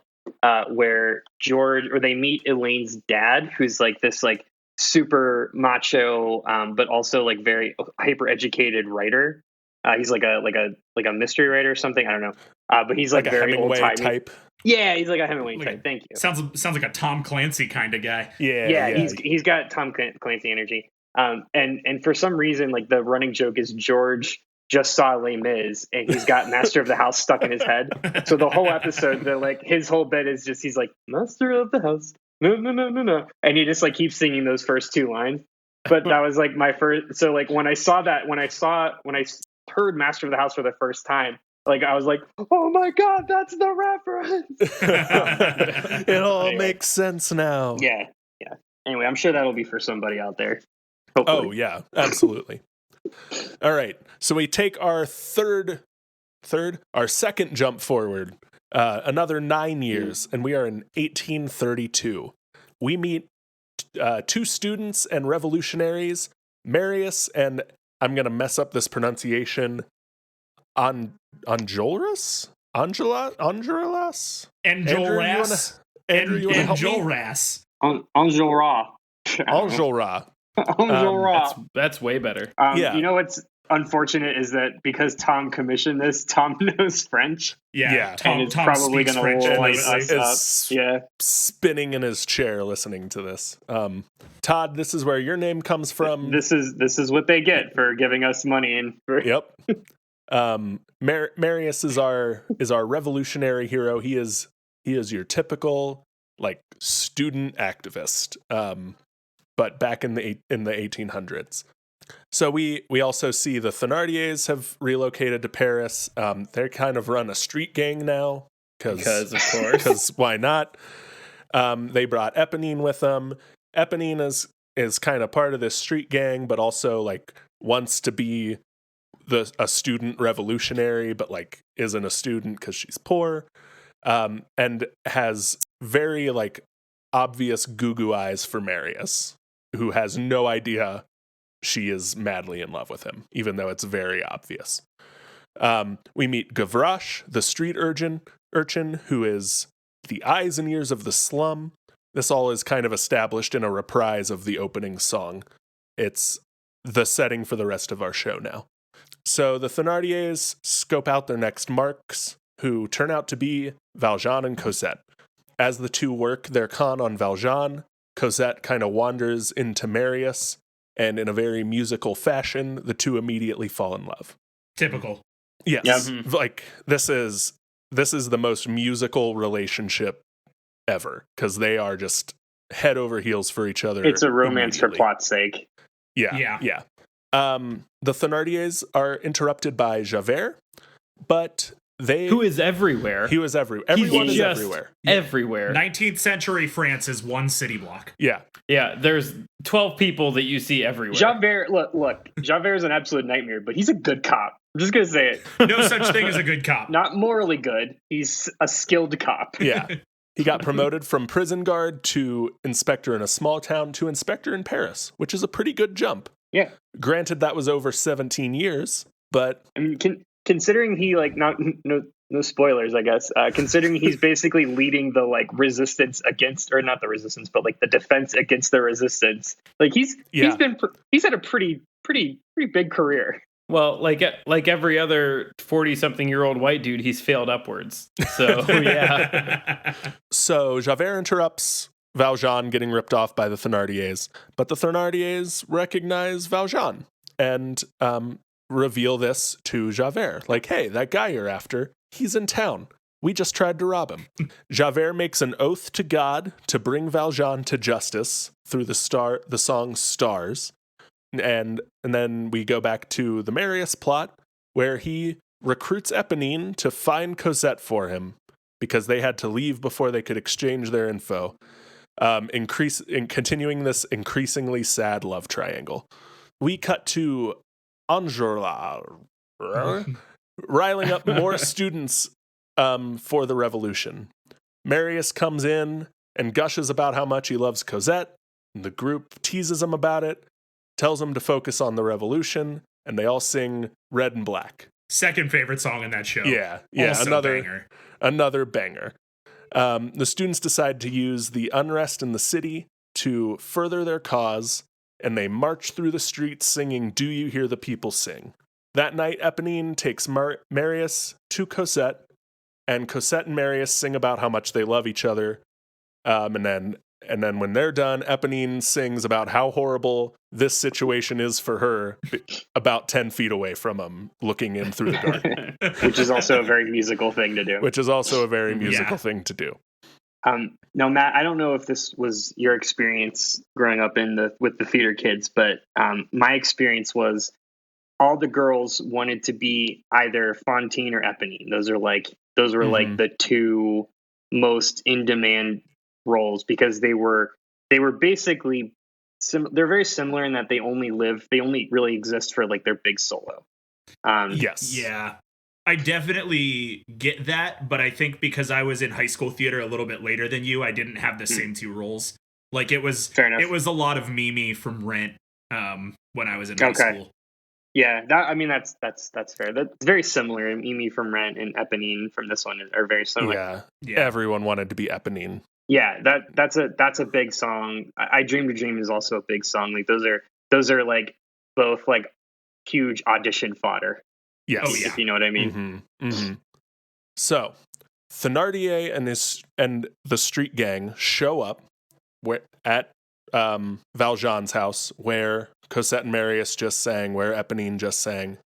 where they meet Elaine's dad, who's like this like super macho, but also like very hyper educated writer. He's like a mystery writer or something. I don't know. But he's like very old timey type. Yeah, he's like a Hemingway type. Thank you. Sounds like a Tom Clancy kind of guy. Yeah. He's got Tom Clancy energy. And for some reason, like the running joke is George just saw Les Mis and he's got Master of the House stuck in his head. So the whole episode, they're like his whole bit is just he's like Master of the House, no, and he just like keeps singing those first two lines. But that was like my first. So like when I heard Master of the House for the first time, like I was like, oh my god, that's the reference. It all makes sense now. Yeah. Anyway, I'm sure that'll be for somebody out there. Hopefully. Oh yeah, absolutely. All right, so we take our second jump forward, another 9 years, and we are in 1832. We meet two students and revolutionaries, Marius and, I'm going to mess up this pronunciation, Enjolras? Enjolras? Enjolras. Andrew, you want to help me? Enjolras. Enjolras. Enjolras. That's way better. Yeah. You know what's unfortunate is that because Tom commissioned this, Tom knows French. Yeah. Tom is probably going to light us up. Yeah. Spinning in his chair listening to this. Todd, this is where your name comes from. This is what they get for giving us money and for... Yep. Marius is our revolutionary hero. He is your typical like student activist. But back in the 1800s. So we also see the Thénardiers have relocated to Paris. They kind of run a street gang now because of course, because why not? They brought Eponine with them. Eponine is kind of part of this street gang, but also like wants to be a student revolutionary, but like isn't a student because she's poor, and has very like obvious goo eyes for Marius, who has no idea she is madly in love with him, even though it's very obvious. We meet Gavroche, the street urchin, who is the eyes and ears of the slum. This all is kind of established in a reprise of the opening song. It's the setting for the rest of our show now. So the Thénardiers scope out their next marks, who turn out to be Valjean and Cosette. As the two work their con on Valjean, Cosette kind of wanders into Marius, and in a very musical fashion, the two immediately fall in love. Typical. Yes. Yeah. Like this is the most musical relationship ever, because they are just head over heels for each other. It's a romance for plot's sake. Yeah. The Thénardiers are interrupted by Javert, but who is everywhere. He was everywhere. Everyone is everywhere. Everywhere. 19th century France is one city block. Yeah. Yeah, there's 12 people that you see everywhere. Javert, look, Javert is an absolute nightmare, but he's a good cop. I'm just going to say it. No such thing as a good cop. Not morally good. He's a skilled cop. Yeah. He got promoted from prison guard to inspector in a small town to inspector in Paris, which is a pretty good jump. Yeah. Granted, that was over 17 years, but... I mean, considering he, like, no spoilers, I guess, considering he's basically leading the, like, resistance against, or not the resistance, but, like, the defense against the resistance. Like, he's had a pretty big career. Well, like every other 40-something-year-old white dude, he's failed upwards. So, yeah. So, Javert interrupts Valjean getting ripped off by the Thénardiers, but the Thénardiers recognize Valjean and reveal this to Javert. Like, hey, that guy you're after, he's in town. We just tried to rob him. Javert makes an oath to God to bring Valjean to justice through the song Stars. And then we go back to the Marius plot, where he recruits Eponine to find Cosette for him. because they had to leave before they could exchange their info, continuing this increasingly sad love triangle. We cut to ArmJoe riling up more students for the revolution. Marius comes in and gushes about how much he loves Cosette. The group teases him about it, tells him to focus on the revolution, and they all sing Red and Black. Second favorite song in that show. Yeah, Also banger. Another banger. The students decide to use the unrest in the city to further their cause, and they march through the streets singing "Do You Hear the People Sing?" That night, Eponine takes Marius to Cosette, and Cosette and Marius sing about how much they love each other. And then when they're done, Eponine sings about how horrible this situation is for her, about 10 feet away from him, looking in through the garden. Which is also a very musical thing to do. Now, Matt, I don't know if this was your experience growing up with the theater kids, but my experience was all the girls wanted to be either Fantine or Eponine. Those were like the two most in demand roles, because they were basically they're very similar in that they only really exist for like their big solo. Yes. Yeah. I definitely get that, but I think because I was in high school theater a little bit later than you, I didn't have the same two roles. Like it was a lot of Mimi from Rent when I was in high school. Yeah, that's fair. That's very similar. Mimi from Rent and Eponine from this one are very similar. Yeah. Everyone wanted to be Eponine. Yeah, that's a big song. I Dream to Dream is also a big song. Like those are like both like huge audition fodder. Yes. If you know what I mean. So Thénardier and the street gang show up at Valjean's house, where Cosette and Marius just sang, where Eponine just sang,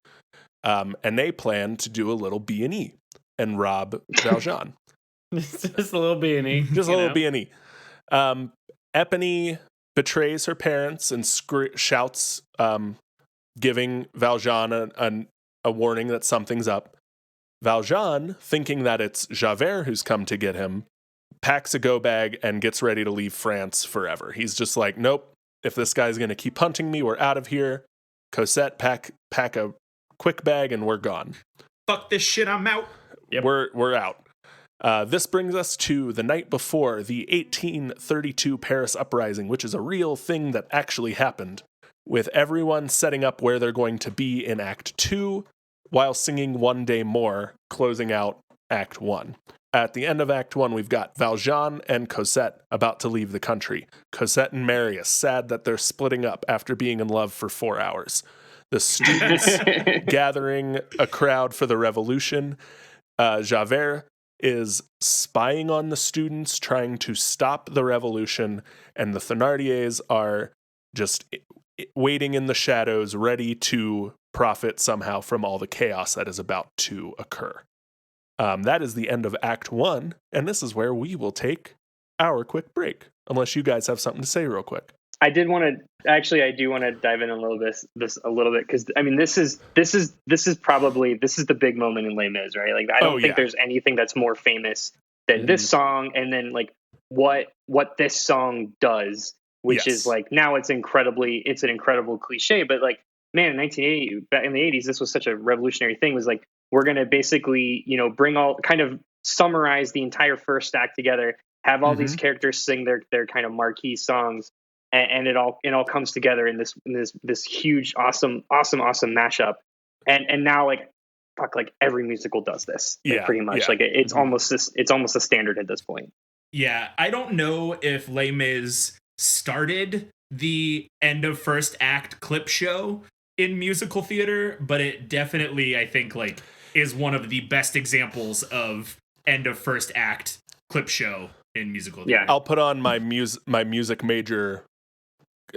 and they plan to do a little B&E and rob Valjean. Just a little B&E. Just a little B&E. Eponine betrays her parents and shouts, giving Valjean a warning that something's up. Valjean, thinking that it's Javert who's come to get him, packs a go bag and gets ready to leave France forever. He's just like, nope, if this guy's going to keep hunting me, we're out of here. Cosette, pack a quick bag and we're gone. Fuck this shit, I'm out. Yep. We're out. This brings us to the night before the 1832 Paris uprising, which is a real thing that actually happened, with everyone setting up where they're going to be in Act 2 while singing One Day More, closing out Act 1. At the end of Act 1, we've got Valjean and Cosette about to leave the country. Cosette and Marius sad that they're splitting up after being in love for 4 hours. The students gathering a crowd for the revolution. Javert is spying on the students, trying to stop the revolution, and the Thénardiers are just waiting in the shadows, ready to profit somehow from all the chaos that is about to occur. That is the end of Act 1, and this is where we will take our quick break, unless you guys have something to say real quick. I do want to dive in a little bit, because I mean, this is the big moment in Les Mis, right? Like, I don't think there's anything that's more famous than this song, and then like what this song does, which is like, now it's an incredible cliche, but like, man, in 1980, back in the 80s, this was such a revolutionary thing. Was like, we're gonna basically, bring all, kind of summarize the entire first act together, have all these characters sing their kind of marquee songs. And it all comes together in this huge, awesome mashup. And now, like, fuck, like every musical does this, pretty much. Like it's almost a standard at this point. Yeah, I don't know if Les Mis started the end of first act clip show in musical theater, but it definitely, I think, like, is one of the best examples of end of first act clip show in musical theater. Yeah, I'll put on my music major.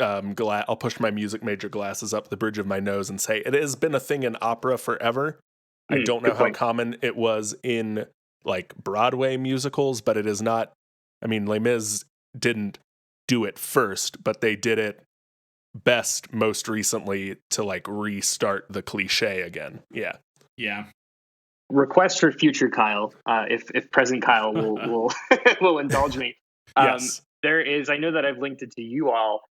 I'll push my music major glasses up the bridge of my nose and say it has been a thing in opera forever. I don't know how common it was in like Broadway musicals, but it is not. I mean, Les Mis didn't do it first, but they did it best most recently to like restart the cliche again. Yeah. request for future Kyle, if present Kyle will will indulge me. Yes. There is, I know that I've linked it to you all.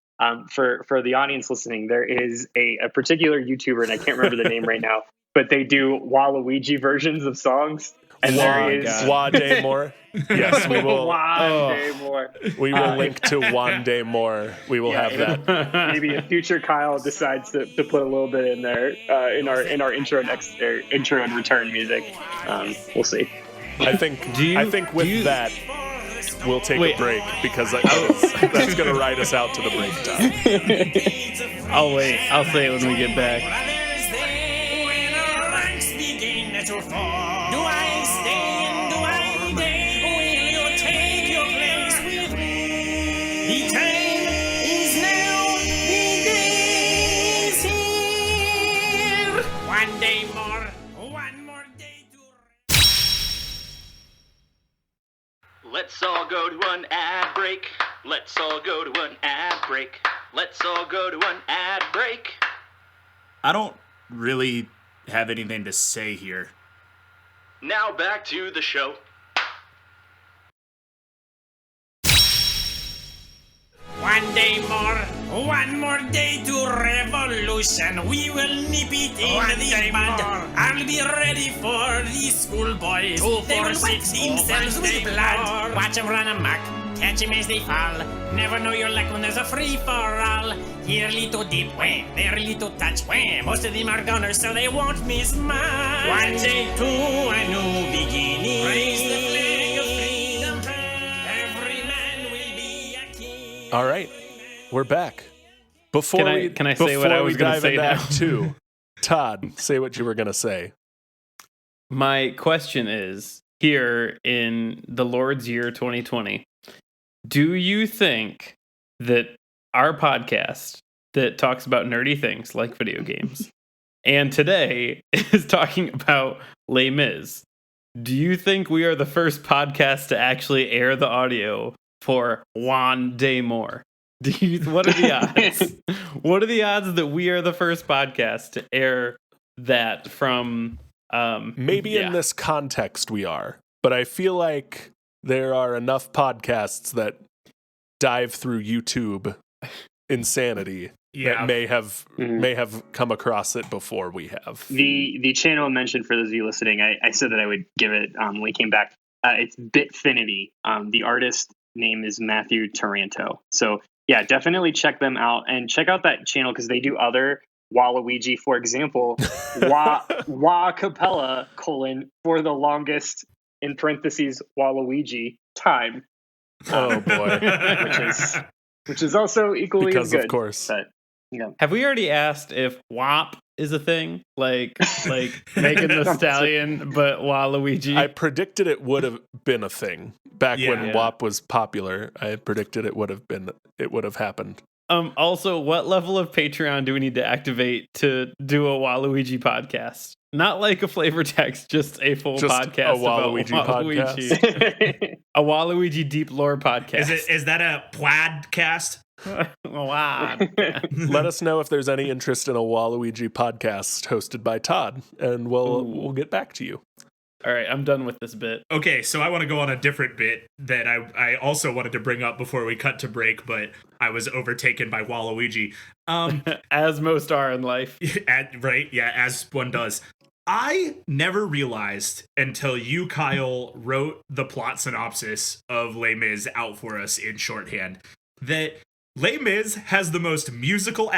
For the audience listening, there is a particular YouTuber, and I can't remember the name right now, but they do Waluigi versions of songs. And there is One Day More. Yes, we will. One Day More. We will link to One Day More. We will have that. Maybe if future Kyle decides to put a little bit in there in our intro and return music. We'll see. I think with that we'll take a break because that's going to ride us out to the break time. I'll wait. I'll say it when we get back. Do I stay? Do I stay? Will you take your place with me? The time is now. The day is here. One day more. One more day to. Let's all go to an ad break. Let's all go to an ad break. Let's all go to an ad break. I don't really have anything to say here. Now back to the show. One day more, one more day to revolution. We will nip it in the bud. I'll be ready for these schoolboys. They will wet themselves with blood. Watch them run amok, catch them as they fall. Never know your luck when there's a free-for-all. Here little dip, wham, there little touch, wham. Most of them are gunners, so they won't miss much. One day to a new beginning. Raise the flag of freedom. Every man will be a king. All right, we're back. Before Can I say what I was going to say now? Too, Todd, say what you were going to say. My question is, here in the Lord's year 2020, do you think that our podcast that talks about nerdy things like video games and today is talking about Les Mis, do you think we are the first podcast to actually air the audio for One Day More? What are the odds? What are the odds that we are the first podcast to air that from... Maybe in this context we are, but I feel like there are enough podcasts that dive through YouTube insanity that may have come across it before we have. The channel mentioned, for those of you listening, I said that I would give it when we came back. It's Bitfinity. The artist name is Matthew Taranto. So yeah, definitely check them out and check out that channel because they do other Waluigi, for example, Wa Capella : for the longest in parentheses Waluigi time. Oh boy, which is also equally because as good. Of course. But, you know. Have we already asked if WAP is a thing? Like Megan the Stallion, but Waluigi? I predicted it would have been a thing back when WAP was popular. I predicted it would have happened. Also, what level of Patreon do we need to activate to do a Waluigi podcast? Not like a flavor text, just a full podcast a Waluigi about Waluigi. podcast. A Waluigi deep lore podcast. Is that a plaidcast? Wow. Let us know if there's any interest in a Waluigi podcast hosted by Todd, and we'll get back to you. All right, I'm done with this bit. Okay, so I want to go on a different bit that I also wanted to bring up before we cut to break, but I was overtaken by Waluigi. As most are in life. Right? Yeah, as one does. I never realized until you, Kyle, wrote the plot synopsis of Les Mis out for us in shorthand that Les Mis has the most musical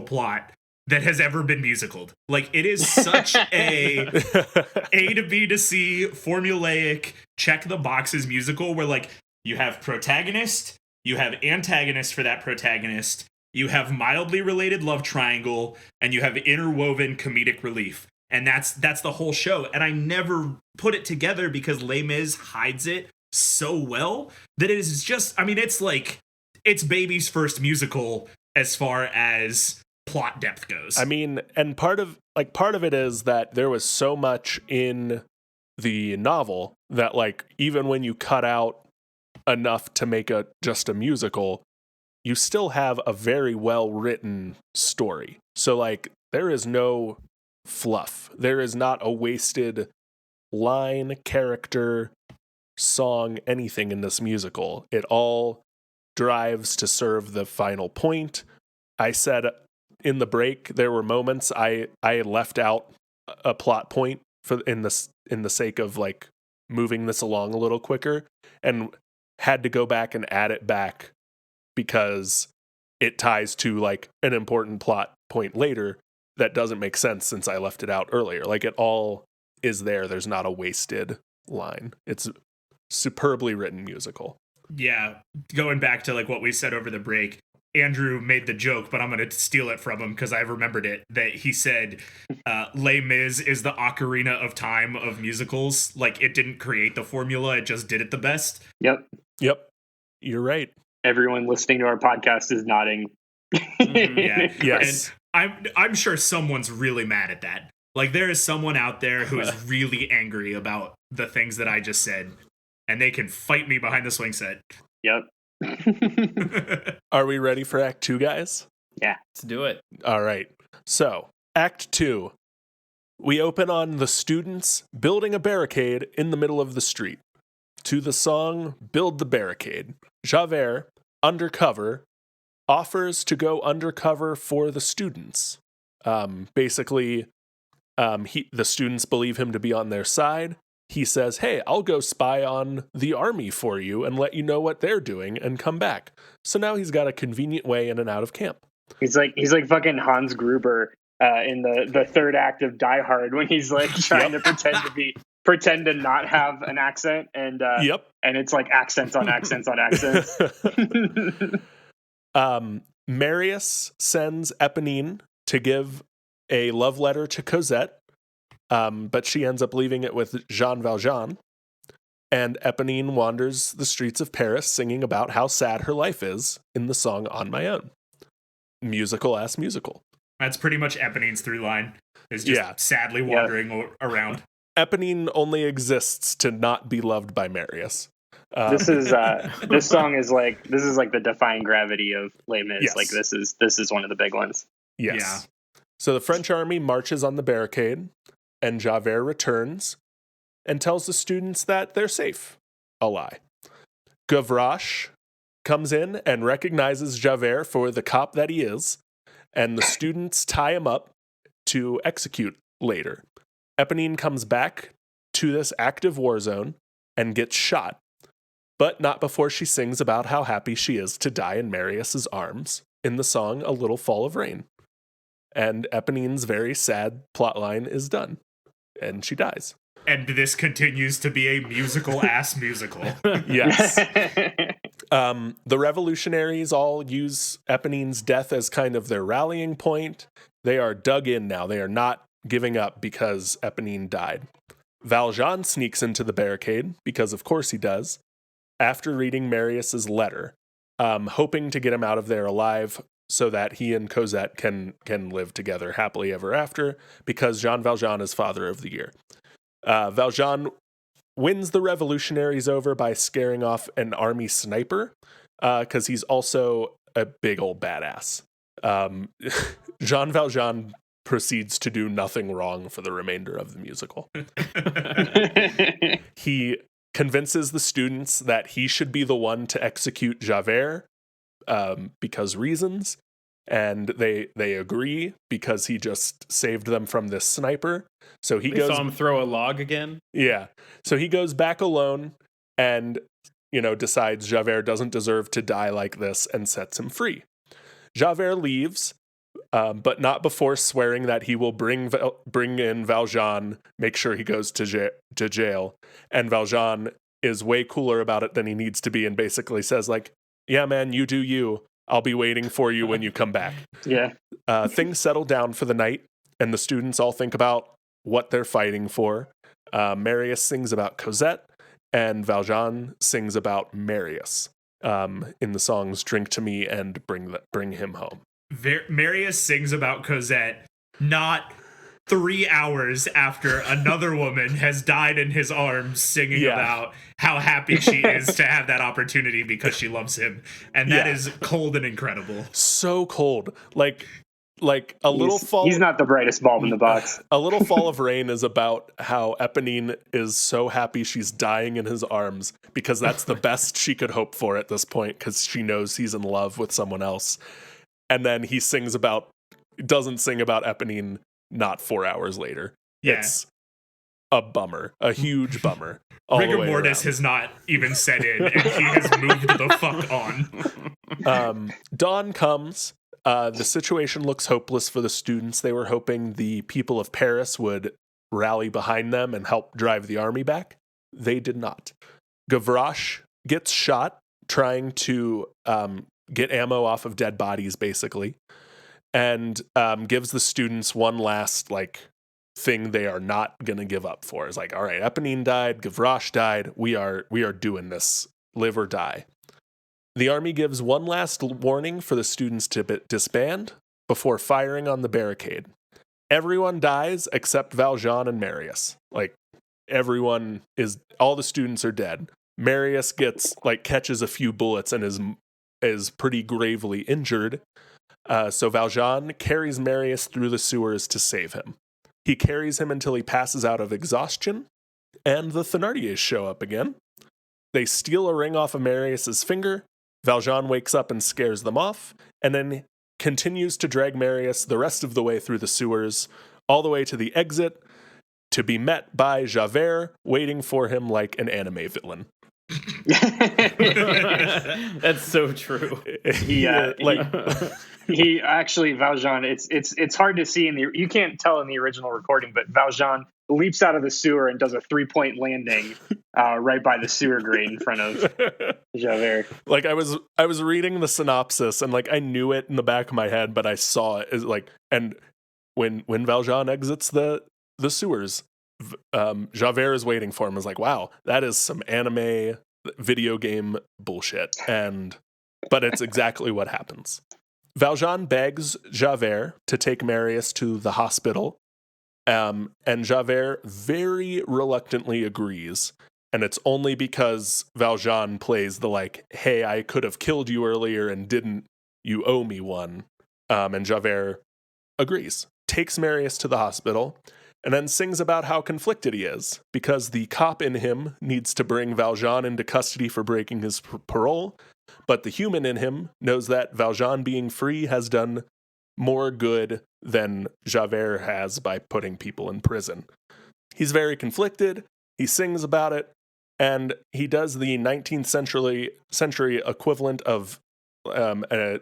plot that has ever been musicaled. Like, it is such a to B to C formulaic check the boxes musical where, like, you have protagonist, you have antagonist for that protagonist, you have mildly related love triangle, and you have interwoven comedic relief. And that's the whole show. And I never put it together because Les Mis hides it so well that it is just, I mean, it's like, it's baby's first musical as far as plot depth goes. I mean, and part of it is that there was so much in the novel that, like, even when you cut out enough to make just a musical, you still have a very well written story. So, like, there is no fluff. There is not a wasted line, character, song, anything in this musical. It all drives to serve the final point. I said in the break there were moments I left out a plot point for in the sake of like moving this along a little quicker, and had to go back and add it back because it ties to like an important plot point later that doesn't make sense since I left it out earlier. Like it all is there. There's not a wasted line. It's superbly written musical. Yeah, going back to like what we said over the break, Andrew made the joke, but I'm going to steal it from him because I remembered it, that he said Les Mis is the Ocarina of Time of musicals. Like, it didn't create the formula, it just did it the best. Yep. You're right. Everyone listening to our podcast is nodding. Yeah. Yes. And I'm sure someone's really mad at that. Like, there is someone out there who is really angry about the things that I just said, and they can fight me behind the swing set. Yep. Are we ready for Act 2, guys? Yeah. Let's do it. All right. So, Act 2. We open on the students building a barricade in the middle of the street. To the song, Build the Barricade, Javert, undercover, offers to go undercover for the students. The students believe him to be on their side. He says, hey, I'll go spy on the army for you and let you know what they're doing and come back. So now he's got a convenient way in and out of camp. He's like fucking Hans Gruber in the third act of Die Hard when he's like trying to pretend to not have an accent, and and it's like accents on accents on accents. Marius sends Eponine to give a love letter to Cosette, but she ends up leaving it with Jean Valjean, and Eponine wanders the streets of Paris singing about how sad her life is in the song On My Own. Musical-ass musical. That's pretty much Eponine's through line, is just sadly wandering around. Eponine only exists to not be loved by Marius. This song is like the Defying Gravity of Les Mis. Yes. Like this is one of the big ones. Yes. Yeah. So the French army marches on the barricade, and Javert returns and tells the students that they're safe. A lie. Gavroche comes in and recognizes Javert for the cop that he is, and the students tie him up to execute later. Eponine comes back to this active war zone and gets shot, but not before she sings about how happy she is to die in Marius's arms in the song A Little Fall of Rain. And Eponine's very sad plotline is done, and she dies. And this continues to be a musical-ass musical. Yes. The revolutionaries all use Eponine's death as kind of their rallying point. They are dug in now. They are not giving up because Eponine died. Valjean sneaks into the barricade, because of course he does, after reading Marius's letter, hoping to get him out of there alive so that he and Cosette can live together happily ever after, because Jean Valjean is Father of the Year. Valjean wins the revolutionaries over by scaring off an army sniper, because he's also a big old badass. Jean Valjean proceeds to do nothing wrong for the remainder of the musical. He convinces the students that he should be the one to execute Javert, because reasons, and they agree because he just saved them from this sniper. So they saw him throw a log again. Yeah. So he goes back alone and, decides Javert doesn't deserve to die like this and sets him free. Javert leaves, but not before swearing that he will bring in Valjean, make sure he goes to jail. And Valjean is way cooler about it than he needs to be, and basically says like, yeah, man, you do you. I'll be waiting for you when you come back. Yeah. Things settle down for the night, and the students all think about what they're fighting for. Marius sings about Cosette, and Valjean sings about Marius in the songs Drink to Me and Bring Him Home. Marius sings about Cosette not 3 hours after another woman has died in his arms, singing about how happy she is to have that opportunity because she loves him. And that is cold and incredible. So cold. Like, like a little fall. He's not the brightest bulb in the box. A Little Fall of Rain is about how Eponine is so happy she's dying in his arms because that's the best she could hope for at this point because she knows he's in love with someone else. And then he doesn't sing about Eponine not 4 hours later. Yeah. It's a bummer, a huge bummer. Rigor mortis has not even set in, and he has moved the fuck on. Dawn comes. The situation looks hopeless for the students. They were hoping the people of Paris would rally behind them and help drive the army back. They did not. Gavroche gets shot trying to get ammo off of dead bodies, basically, and gives the students one last thing they are not going to give up for. It's like, all right, Eponine died, Gavroche died. We are doing this, live or die. The army gives one last warning for the students to disband before firing on the barricade. Everyone dies except Valjean and Marius. All the students are dead. Marius catches a few bullets and is pretty gravely injured. So Valjean carries Marius through the sewers to save him. He carries him until he passes out of exhaustion, and the Thénardiers show up again. They steal a ring off of Marius's finger. Valjean wakes up and scares them off, and then continues to drag Marius the rest of the way through the sewers, all the way to the exit, to be met by Javert waiting for him like an anime villain. That's so true. He actually, Valjean, it's hard to see you can't tell in the original recording, but Valjean leaps out of the sewer and does a 3-point landing right by the sewer grate in front of Javert. I was reading the synopsis and I knew it in the back of my head, but I saw it and when Valjean exits the sewers, Javert is waiting for him. I was like, wow, that is some anime video game bullshit. But it's exactly what happens. Valjean begs Javert to take Marius to the hospital, and Javert very reluctantly agrees. And it's only because Valjean plays the hey, I could have killed you earlier and didn't, you owe me one. And Javert agrees, takes Marius to the hospital, and then sings about how conflicted he is, because the cop in him needs to bring Valjean into custody for breaking his parole, but the human in him knows that Valjean being free has done more good than Javert has by putting people in prison. He's very conflicted, he sings about it, and he does the 19th century equivalent of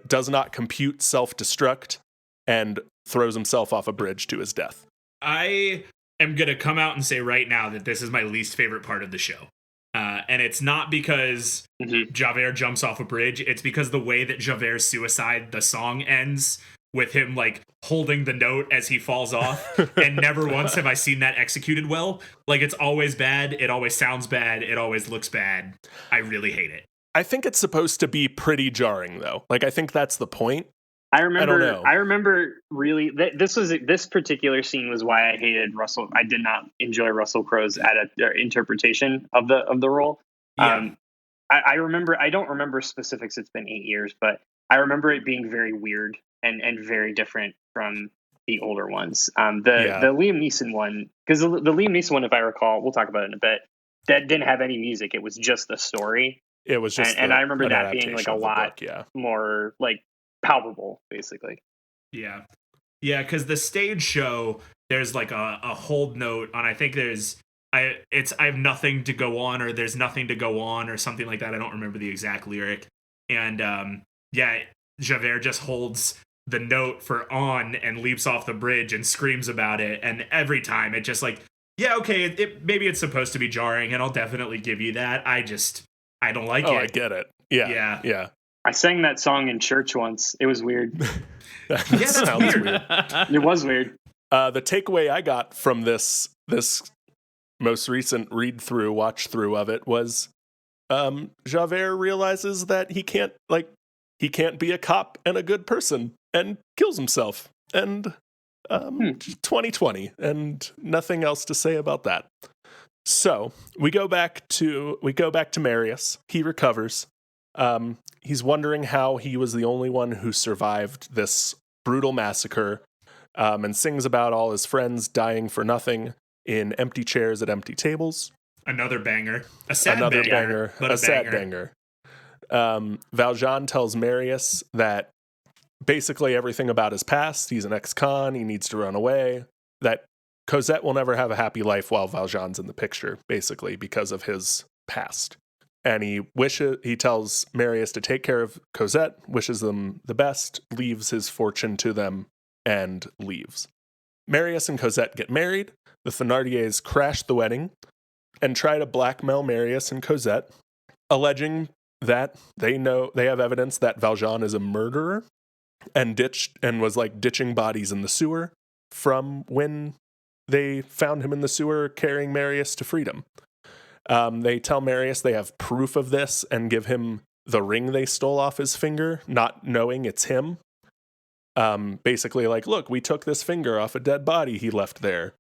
does not compute self-destruct and throws himself off a bridge to his death. I am going to come out and say right now that this is my least favorite part of the show. And it's not because Javert jumps off a bridge. It's because the way that Javert's suicide, the song ends with him holding the note as he falls off. And never once have I seen that executed well. It's always bad. It always sounds bad. It always looks bad. I really hate it. I think it's supposed to be pretty jarring, though. I think that's the point. I remember really this particular scene was why I hated Russell. I did not enjoy Russell Crowe's interpretation of the role. Yeah. I remember, I don't remember specifics. It's been 8 years, but I remember it being very weird and very different from the older ones. The Liam Neeson one, because the Liam Neeson one, if I recall, we'll talk about it in a bit, that didn't have any music. It was just the story. It was just, and I remember that being a lot more palpable, basically. Yeah, because the stage show, there's a hold note on, I think I have nothing to go on, or there's nothing to go on, or something like that. I don't remember the exact lyric. And Javert just holds the note for on and leaps off the bridge and screams about it. And every time it just okay, maybe it's supposed to be jarring, and I'll definitely give you that. I don't like it. Oh, I get it. Yeah. I sang that song in church once. It was weird. That sounds weird. It was weird. The takeaway I got from this most recent watch through of it was Javert realizes that he can't be a cop and a good person, and kills himself. And 2020, and nothing else to say about that. So we go back to Marius. He recovers. He's wondering how he was the only one who survived this brutal massacre, and sings about all his friends dying for nothing in empty chairs at empty tables. Another banger. A sad Another banger, but a sad banger. Valjean tells Marius that basically everything about his past, he's an ex-con, he needs to run away, that Cosette will never have a happy life while Valjean's in the picture, basically, because of his past. And he tells Marius to take care of Cosette, wishes them the best, leaves his fortune to them, and leaves. Marius and Cosette get married. The Thénardiers crash the wedding and try to blackmail Marius and Cosette, alleging that they have evidence that Valjean is a murderer and was like ditching bodies in the sewer from when they found him in the sewer carrying Marius to freedom. They tell Marius they have proof of this and give him the ring they stole off his finger, not knowing it's him. Basically like, look, we took this finger off a dead body he left there.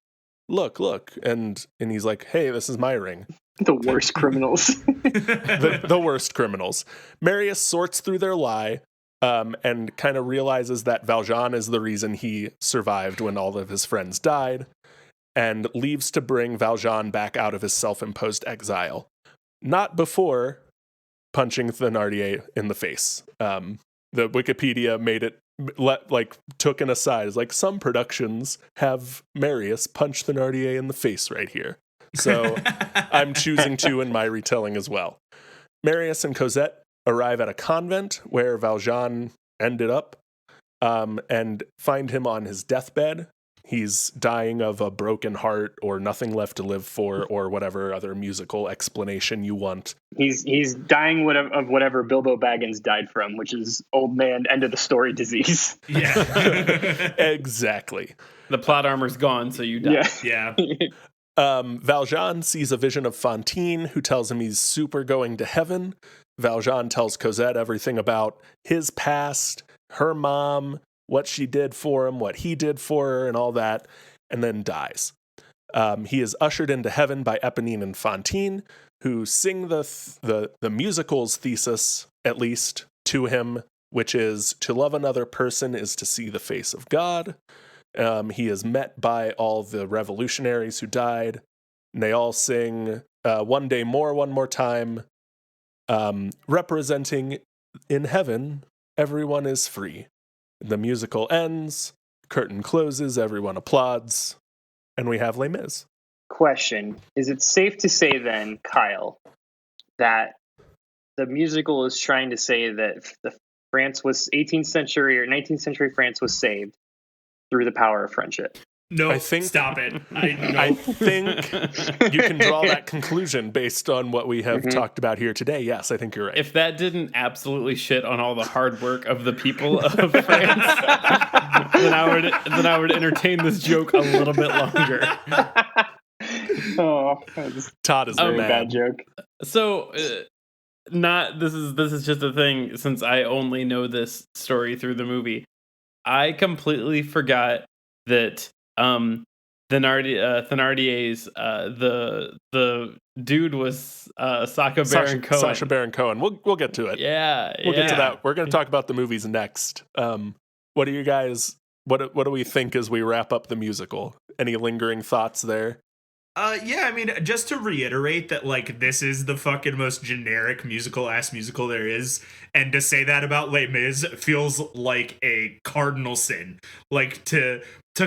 Look. And he's like, hey, this is my ring. The worst criminals. the worst criminals. Marius sorts through their lie and kind of realizes that Valjean is the reason he survived when all of his friends died, and leaves to bring Valjean back out of his self-imposed exile. Not before punching Thénardier in the face. The Wikipedia made it, took an aside. It's like, some productions have Marius punch Thénardier in the face right here. So I'm choosing to in my retelling as well. Marius and Cosette arrive at a convent where Valjean ended up, and find him on his deathbed. He's dying of a broken heart or nothing left to live for, or whatever other musical explanation you want. He's dying of whatever Bilbo Baggins died from, which is old man end of the story disease. Yeah. Exactly. The plot armor's gone, so you die. Yeah. Valjean sees a vision of Fantine, who tells him he's super going to heaven. Valjean tells Cosette everything about his past, her mom, what she did for him, what he did for her, and all that, and then dies. He is ushered into heaven by Eponine and Fantine, who sing the musical's thesis, at least, to him, which is, to love another person is to see the face of God. He is met by all the revolutionaries who died, and they all sing One Day More, One More Time, representing in heaven, everyone is free. The musical ends, curtain closes, everyone applauds, and we have Les Mis. Question. Is it safe to say then, Kyle, that the musical is trying to say that the France was 18th century or 19th century France was saved through the power of friendship? No, I think, stop it. I think you can draw that conclusion based on what we have talked about here today. Yes, I think you're right. If that didn't absolutely shit on all the hard work of the people of France, then I would entertain this joke a little bit longer. Oh, Todd is very mad. bad joke. So, this is just a thing. Since I only know this story through the movie, I completely forgot that Thénardier's the dude was Sacha Baron Cohen. Sacha Baron Cohen. We'll get to it. We'll get to that. We're going to talk about the movies next. What do you guys? What do we think as we wrap up the musical? Any lingering thoughts there? Yeah, I mean, just to reiterate that, like, this is the fucking most generic musical-ass musical there is, and to say that about Les Mis feels like a cardinal sin. Like, to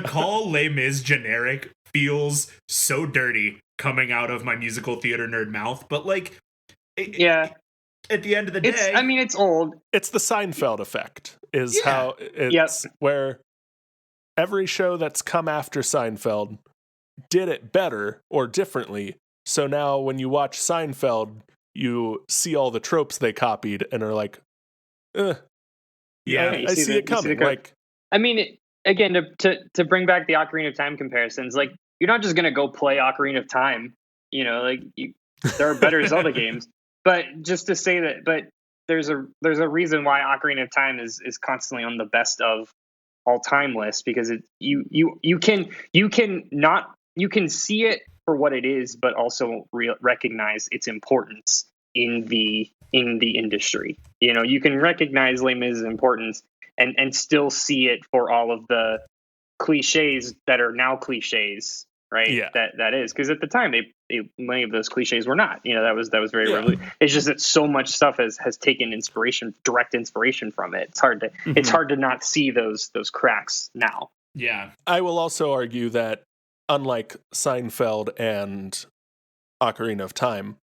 call Les Mis generic feels so dirty coming out of my musical theater nerd mouth, but, like, at the end of the day... it's old. It's the Seinfeld effect, how it's where every show that's come after Seinfeld did it better or differently. So now when you watch Seinfeld, you see all the tropes they copied and are like, I see it coming. Like, I mean, again, to bring back the Ocarina of Time comparisons, like, you're not just going to go play Ocarina of Time, there are better Zelda games, but just to say that, but there's a reason why Ocarina of Time is constantly on the best of all time list, because you can see it for what it is, but also recognize its importance in the industry. You can recognize Les Mis' importance and still see it for all of the cliches that are now cliches, right? Yeah. That is, because at the time many of those cliches were not. That was very Yeah. It's just that so much stuff has taken direct inspiration from it. It's hard to not see those cracks now. Yeah. I will also argue that unlike Seinfeld and Ocarina of Time,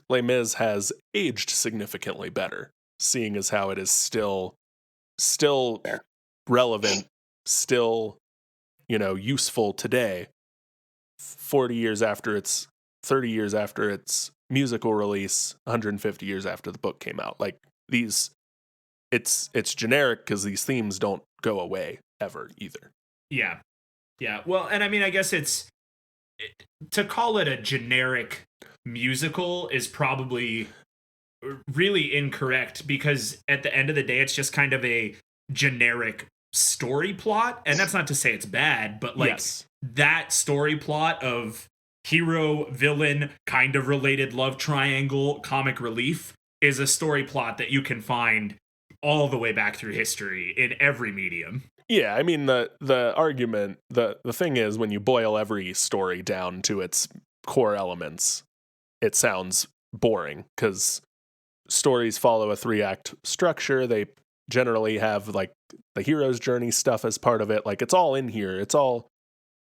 Les Mis has aged significantly better, seeing as how it is still Fair. relevant, still, useful today, 30 years after its musical release, 150 years after the book came out. Like it's generic because these themes don't go away ever either. Yeah. Well, and I mean, I guess to call it a generic musical is probably really incorrect, because at the end of the day, it's just kind of a generic story plot. And that's not to say it's bad, but that story plot of hero, villain, kind of related love triangle, comic relief is a story plot that you can find all the way back through history in every medium. Yeah, I mean, the argument, the thing is, when you boil every story down to its core elements, it sounds boring, because stories follow a 3-act structure. They generally have, like, the hero's journey stuff as part of it. Like, it's all in here. It's all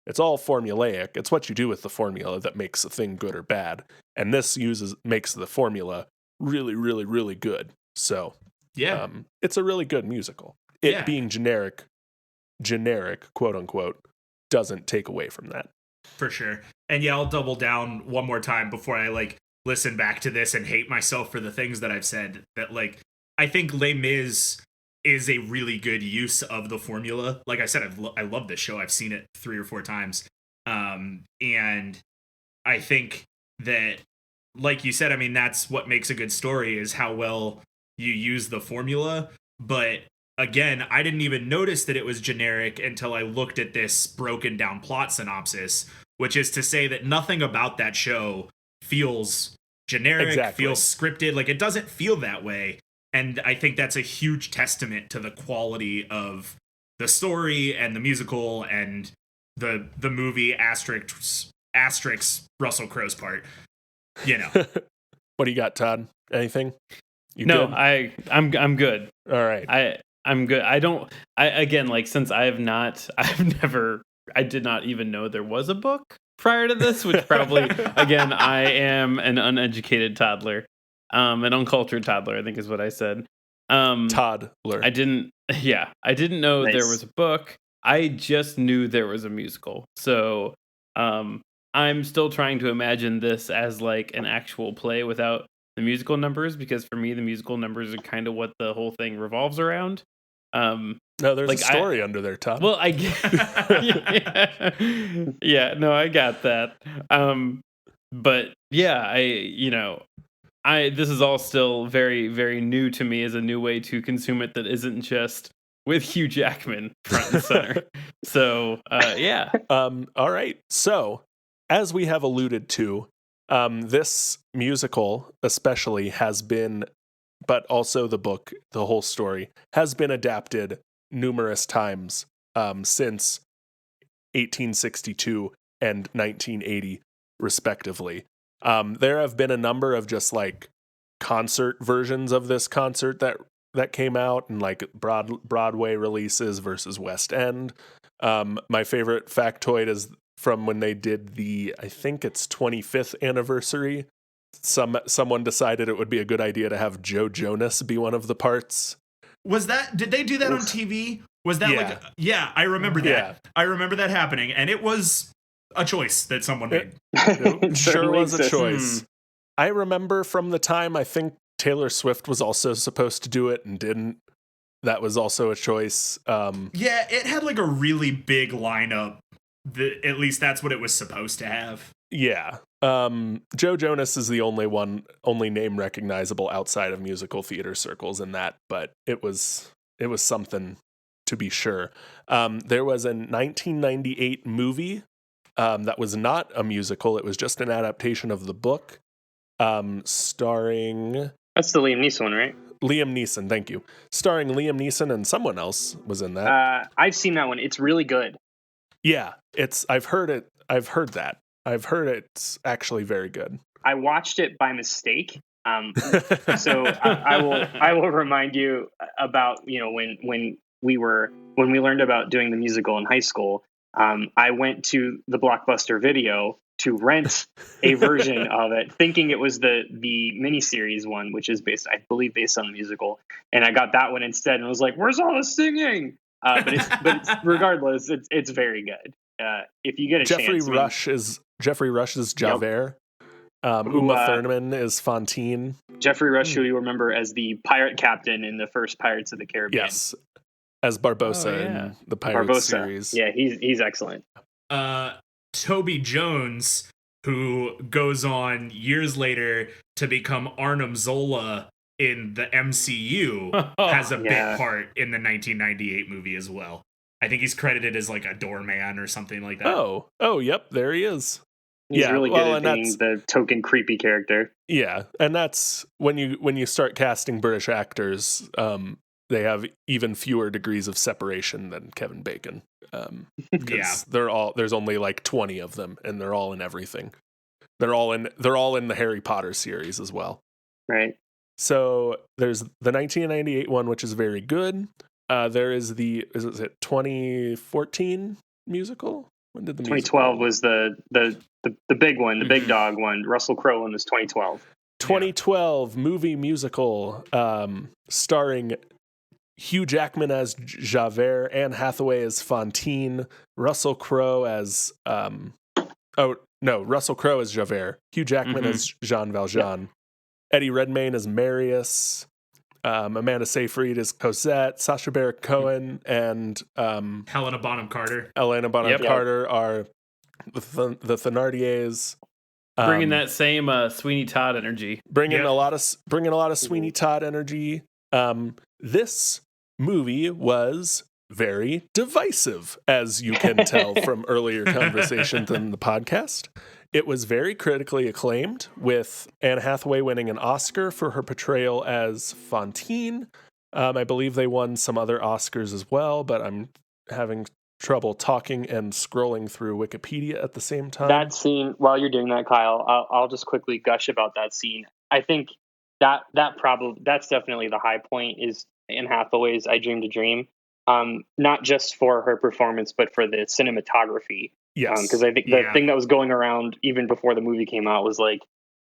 formulaic. It's what you do with the formula that makes a thing good or bad. And this makes the formula really, really, really good. So, yeah, it's a really good musical. Being generic, quote unquote, doesn't take away from that. For sure. And yeah, I'll double down one more time before I listen back to this and hate myself for the things that I've said. That I think Les Mis is a really good use of the formula. Like I said, I love this show. I've seen it 3 or 4 times. And I think that, like you said, I mean, that's what makes a good story, is how well you use the formula. But again, I didn't even notice that it was generic until I looked at this broken down plot synopsis, which is to say that nothing about that show feels generic, feels scripted. Like, it doesn't feel that way. And I think that's a huge testament to the quality of the story and the musical and the movie asterisk Russell Crowe's part. What do you got, Todd? Anything? No, good? I'm good. All right. I'm good. Since I did not even know there was a book prior to this, which probably, again, I am an uneducated toddler, an uncultured toddler, I think is what I said. Toddler. I didn't know Nice. there was a book. I just knew there was a musical. So, I'm still trying to imagine this as like an actual play without the musical numbers, because for me, the musical numbers are kind of what the whole thing revolves around. No, there's a story under there, Todd. Well, I I got that. But yeah, this is all still very, very new to me as a new way to consume it that isn't just with Hugh Jackman front and center. So, yeah. All right. So, as we have alluded to, this musical especially has been, but also the book, the whole story, has been adapted numerous times since 1862 and 1980, respectively. There have been a number of just like concert versions of this concert that came out, and like Broadway releases versus West End. My favorite factoid is from when they did I think it's 25th anniversary. Someone decided it would be a good idea to have Joe Jonas be one of the parts. Did they do that on TV? Was that I remember that. Yeah. I remember that happening, and it was a choice that someone made. It sure was a exists. choice. I remember from the time, I think Taylor Swift was also supposed to do it and didn't. That was also a choice. Yeah, it had like a really big lineup. At least that's what it was supposed to have. Yeah. Joe Jonas is the only name recognizable outside of musical theater circles in that, but it was something to be sure. There was a 1998 movie that was not a musical. It was just an adaptation of the book, starring... That's the Liam Neeson one, right? Liam Neeson, thank you. Starring Liam Neeson and someone else was in that. I've seen that one. It's really good. Yeah, I've heard it. I've heard that. I've heard it's actually very good. I watched it by mistake. So I will remind you about, when we learned about doing the musical in high school. I went to the Blockbuster Video to rent a version of it, thinking it was the miniseries one, which is based on the musical. And I got that one instead, and was like, "Where's all the singing?" But it's regardless, it's very good. If you get a chance, Jeffrey Rush is Javert. Yep. Uma Thurman is Fantine. Jeffrey Rush, who you remember as the pirate captain in the first Pirates of the Caribbean. Yes, as Barbossa in the Pirates series. Yeah, he's excellent. Toby Jones, who goes on years later to become Arnim Zola in the MCU, has a bit part in the 1998 movie as well. I think he's credited as like a doorman or something like that. Oh, yep, there he is. He's really good at being the token creepy character. Yeah, and that's when you start casting British actors, they have even fewer degrees of separation than Kevin Bacon. There's only like 20 of them, and they're all in everything. They're all in the Harry Potter series as well. Right. So there's the 1998 one, which is very good. There is the 2014 musical? When did the 2012 was the big one, the big dog one. Russell Crowe one was 2012. 2012 movie musical starring Hugh Jackman as Javert, Anne Hathaway as Fantine, Russell Crowe as Russell Crowe as Javert, Hugh Jackman as Jean Valjean, Eddie Redmayne as Marius, Amanda Seyfried as Cosette, Sacha Baron Cohen, and Helena Bonham Carter. Carter are the Thénardiers. Bringing that same Sweeney Todd energy. Bringing a lot of Sweeney Todd energy. This movie was very divisive, as you can tell from earlier conversations in the podcast. It was very critically acclaimed, with Anne Hathaway winning an Oscar for her portrayal as Fantine. I believe they won some other Oscars as well, but I'm having trouble talking and scrolling through Wikipedia at the same time. That scene, while you're doing that, Kyle, I'll just quickly gush about that scene. I think that's definitely the high point, is Anne Hathaway's "I Dreamed a Dream." Not just for her performance, but for the cinematography. Yes, because I think the thing that was going around even before the movie came out was like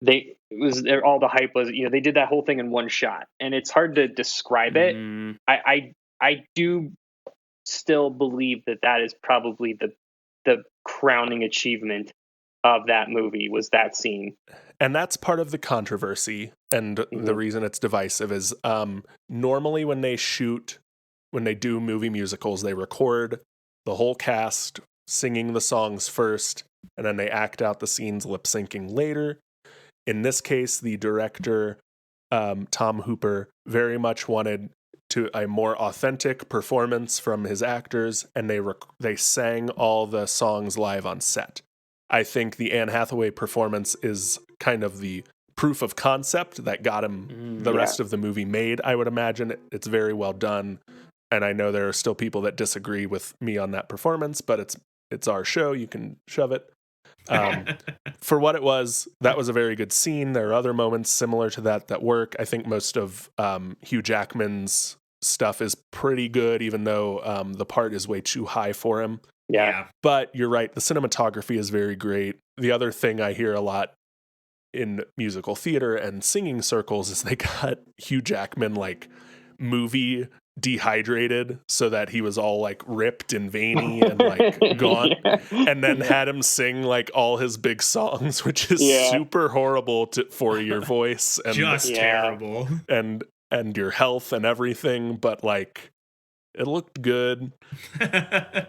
all the hype was, they did that whole thing in one shot, and it's hard to describe it. I do still believe that is probably the crowning achievement of that movie, was that scene. And that's part of the controversy, and the reason it's divisive is normally when they do movie musicals, they record the whole cast singing the songs first, and then they act out the scenes lip syncing later. In this case, the director, Tom Hooper, very much wanted a more authentic performance from his actors, and they sang all the songs live on set. I think the Anne Hathaway performance is kind of the proof of concept that got him the rest of the movie made. I would imagine it's very well done, and I know there are still people that disagree with me on that performance, but it's our show. You can shove it. For what it was, that was a very good scene. There are other moments similar to that work. I think most of Hugh Jackman's stuff is pretty good, even though the part is way too high for him. Yeah. But you're right, the cinematography is very great. The other thing I hear a lot in musical theater and singing circles is they got Hugh Jackman like movie dehydrated so that he was all like ripped and veiny and like gaunt, and then had him sing like all his big songs, which is super horrible for your voice and just terrible and your health and everything, but like it looked good.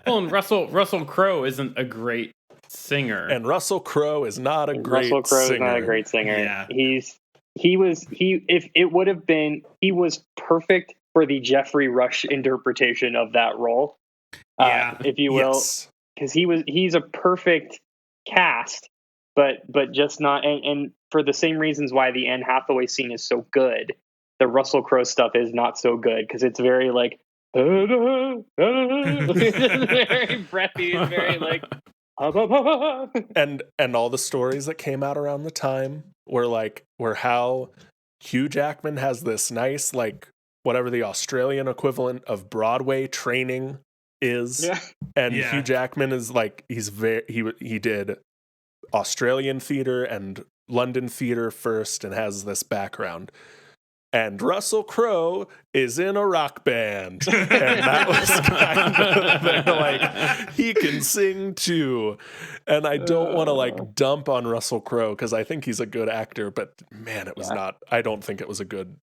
Well, and Russell Crowe isn't a great singer, and Russell Crowe is not a great singer. Russell Crowe is not a great singer. Yeah. He was perfect for the Jeffrey Rush interpretation of that role, if you will, because he's a perfect cast, but just not, and for the same reasons why the Anne Hathaway scene is so good, the Russell Crowe stuff is not so good because it's very like it's very breathy. It's very like and all the stories that came out around the time were how Hugh Jackman has this nice, like, whatever the Australian equivalent of Broadway training is. Yeah. And Hugh Jackman is like, he did Australian theater and London theater first and has this background. And Russell Crowe is in a rock band. And that was kind of, they're like, he can sing too. And I don't want to like dump on Russell Crowe because I think he's a good actor, but man, it was not, I don't think it was a good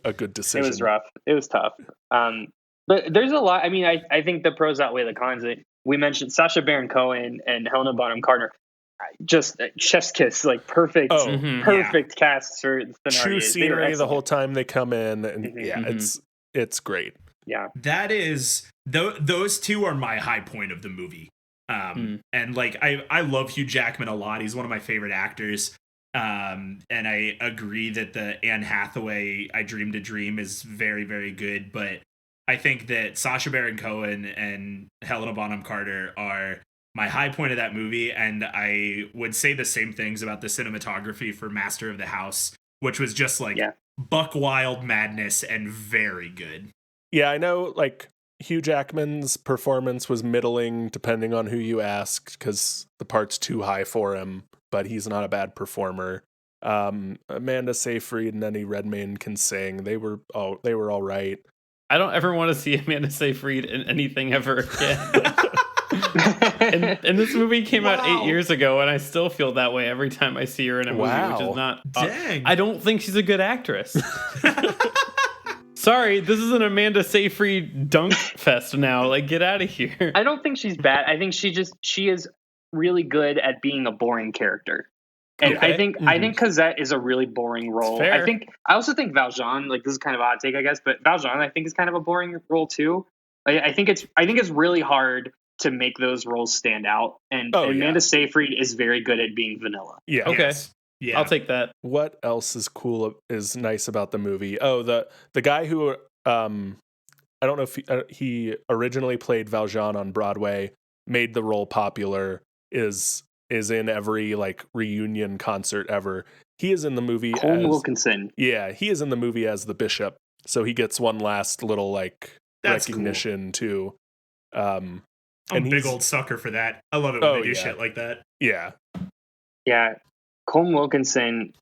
decision. It was rough. It was tough. But there's a lot. I mean, I think the pros outweigh the cons. We mentioned Sacha Baron Cohen and Helena Bonham Carter. Just chef's kiss, like perfect cast for the true scenery the whole time they come in, and it's great. Yeah, that is those two are my high point of the movie. And like I love Hugh Jackman a lot. He's one of my favorite actors. And I agree that the Anne Hathaway I Dreamed a Dream is very, very good, but I think that Sacha Baron Cohen and Helena Bonham Carter are my high point of that movie, and I would say the same things about the cinematography for Master of the House, which was just like buck wild madness and very good. Yeah, I know, like, Hugh Jackman's performance was middling, depending on who you asked, because the part's too high for him, but he's not a bad performer. Amanda Seyfried and Eddie Redmayne can sing. They were all right. I don't ever want to see Amanda Seyfried in anything ever again. and this movie came out 8 years ago, and I still feel that way every time I see her in a movie, which is not... Dang. I don't think she's a good actress. Sorry, this is an Amanda Seyfried dunk fest now. Like, get out of here. I don't think she's bad. I think she is really good at being a boring character. And I think Cosette is a really boring role. Fair. I also think Valjean, like, this is kind of a hot take, I guess, but Valjean I think is kind of a boring role too. I think it's really hard to make those roles stand out, and Amanda Seyfried is very good at being vanilla. Yeah. Okay. Yes. Yeah. I'll take that. What else is nice about the movie? Oh, the guy who I don't know if he originally played Valjean on Broadway, made the role popular, is in every like reunion concert ever. He is in the movie Colm Wilkinson. Yeah, he is in the movie as the bishop, so he gets one last little like recognition too. I'm a big old sucker for that. I love it when they do shit like that. Yeah. Yeah. Colm Wilkinson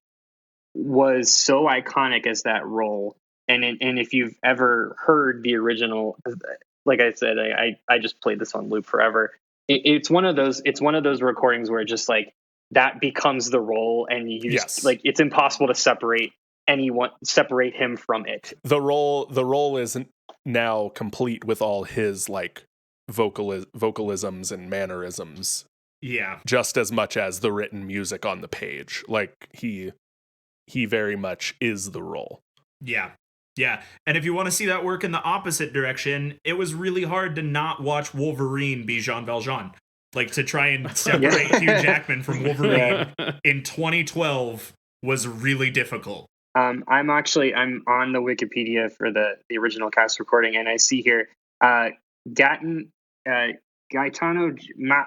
was so iconic as that role. And if you've ever heard the original, like I said, I just played this on loop forever. It's one of those recordings where just like that becomes the role, and you just like, it's impossible to separate him from it. The role isn't now complete with all his like vocalisms and mannerisms, just as much as the written music on the page. Like he very much is the role. Yeah, and if you want to see that work in the opposite direction, it was really hard to not watch Wolverine be Jean Valjean. Like, to try and separate Hugh Jackman from Wolverine in 2012 was really difficult. I'm on the Wikipedia for the original cast recording, and I see here Gaetano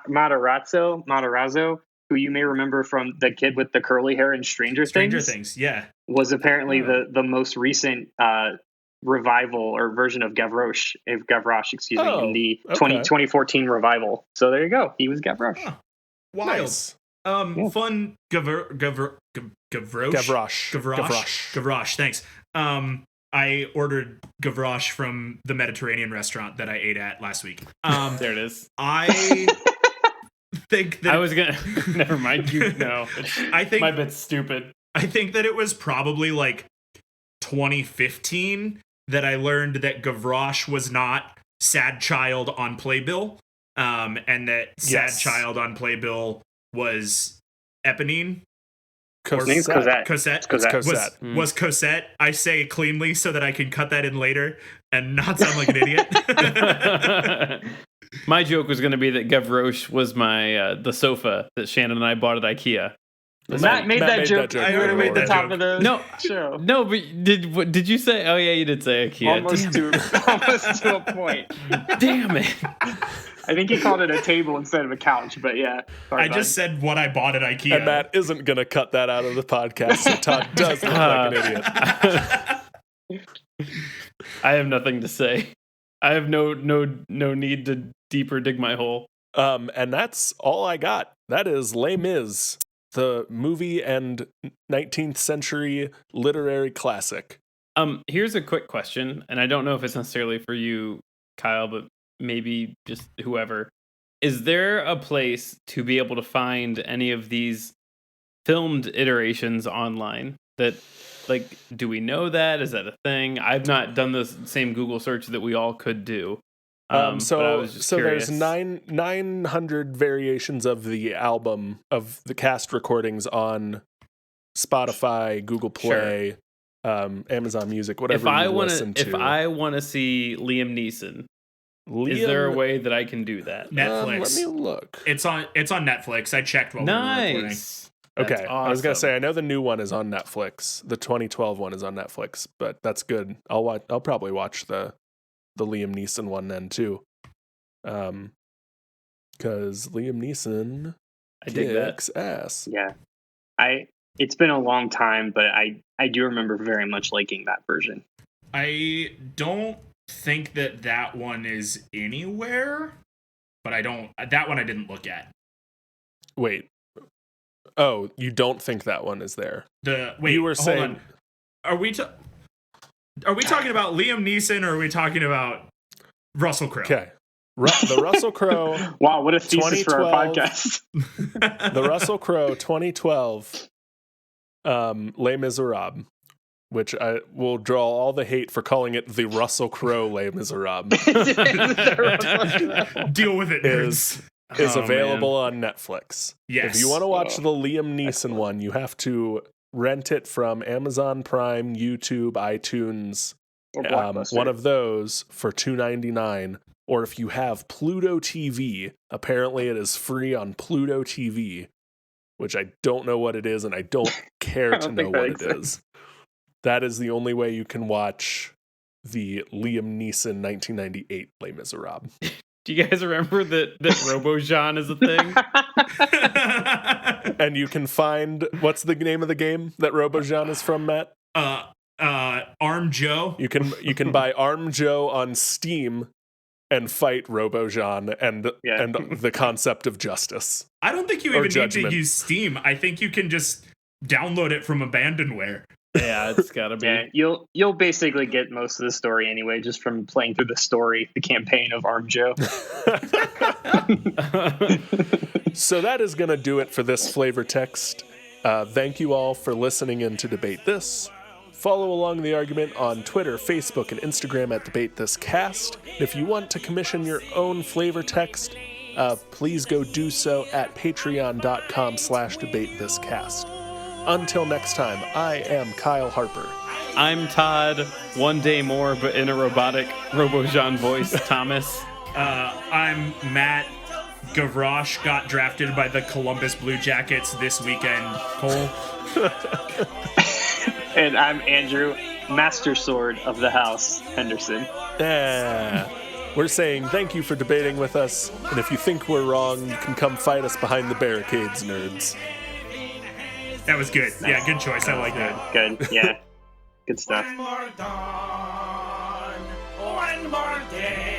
Matarazzo, who you may remember from the kid with the curly hair in Stranger Things, was apparently the most recent revival or version of Gavroche, in the 2014 revival. So there you go. He was Gavroche. Huh. Wild. Nice. Fun Gavroche. Thanks. I ordered Gavroche from the Mediterranean restaurant that I ate at last week. There it is. I think that I was gonna. Never mind. I think my bit's stupid. I think that it was probably like 2015 that I learned that Gavroche was not Sad Child on Playbill, and that Sad Child on Playbill was Eponine. Cosette. Was Cosette. I say cleanly so that I can cut that in later and not sound like an idiot. My joke was going to be that Gavroche was the sofa that Shannon and I bought at IKEA. Matt made that joke. I You already would have made made the that top joke. of the No, show. No, but did you say? Oh yeah, you did say IKEA. Almost to a point. Damn it. I think he called it a table instead of a couch, but yeah. I just said what I bought at IKEA. And Matt isn't going to cut that out of the podcast, so Todd does look like an idiot. I have nothing to say. I have no need to deeper dig my hole. And that's all I got. That is Les Mis, the movie and 19th century literary classic. Here's a quick question, and I don't know if it's necessarily for you, Kyle, but maybe just whoever. Is there a place to be able to find any of these filmed iterations online? That, like, do we know that? Is that a thing? I've not done the same Google search that we all could do. But I was just curious. There's 900 variations of the album of the cast recordings on Spotify, Google Play, Amazon Music, whatever you listen to. If I want to see Liam Neeson, is there a way that I can do that? Netflix. Let me look. It's on Netflix. I checked while we were recording. Nice. Okay, That's awesome. I was gonna say I know the new one is on Netflix. The 2012 one is on Netflix, but that's good. I'll probably watch the Liam Neeson one then too, because Liam Neeson kicks ass. Yeah, it's been a long time, but I do remember very much liking that version. I don't think that one is anywhere, but that one I didn't look at. Wait. Oh, you don't think that one is there? You were saying, are we talking about Liam Neeson or are we talking about Russell Crowe? Okay. The Russell Crowe. Wow, what a thesis for our podcast. The Russell Crowe 2012 Les Misérables, which I will draw all the hate for calling it the Russell Crowe Les Misérables. Deal with it, nerds. Is available on Netflix. Yes. If you want to watch the Liam Neeson one, you have to rent it from Amazon Prime, YouTube, iTunes, one of those for $2.99. Or if you have Pluto TV, apparently it is free on Pluto TV, which I don't know what it is, and I don't care to know what it is. That is the only way you can watch the Liam Neeson 1998 Les Misérables. Do you guys remember that RoboJean is a thing? And you can find, what's the name of the game that RoboJean is from, Matt? ArmJoe. You can buy ArmJoe on Steam and fight RoboJean and the concept of justice. I don't think you even need to use Steam. I think you can just download it from Abandonware. Yeah, it's gotta be. Yeah, you'll basically get most of the story anyway, just from playing through the campaign of ArmJoe. So that is going to do it for this flavor text. Thank you all for listening in to Debate This. Follow along the argument on Twitter, Facebook, and Instagram at DebateThisCast. If you want to commission your own flavor text, please go do so at patreon.com/DebateThisCast. Until next time, I am Kyle Harper. I'm Todd, one day more, but in a robotic RoboJean voice, Thomas. I'm Matt. Gavroche got drafted by the Columbus Blue Jackets this weekend. Cole. And I'm Andrew, Master Sword of the House, Henderson. We're saying thank you for debating with us, and if you think we're wrong, you can come fight us behind the barricades, nerds. That was good. Yeah, good choice. I like that. Good. Yeah. Good stuff. One more dawn, one more day.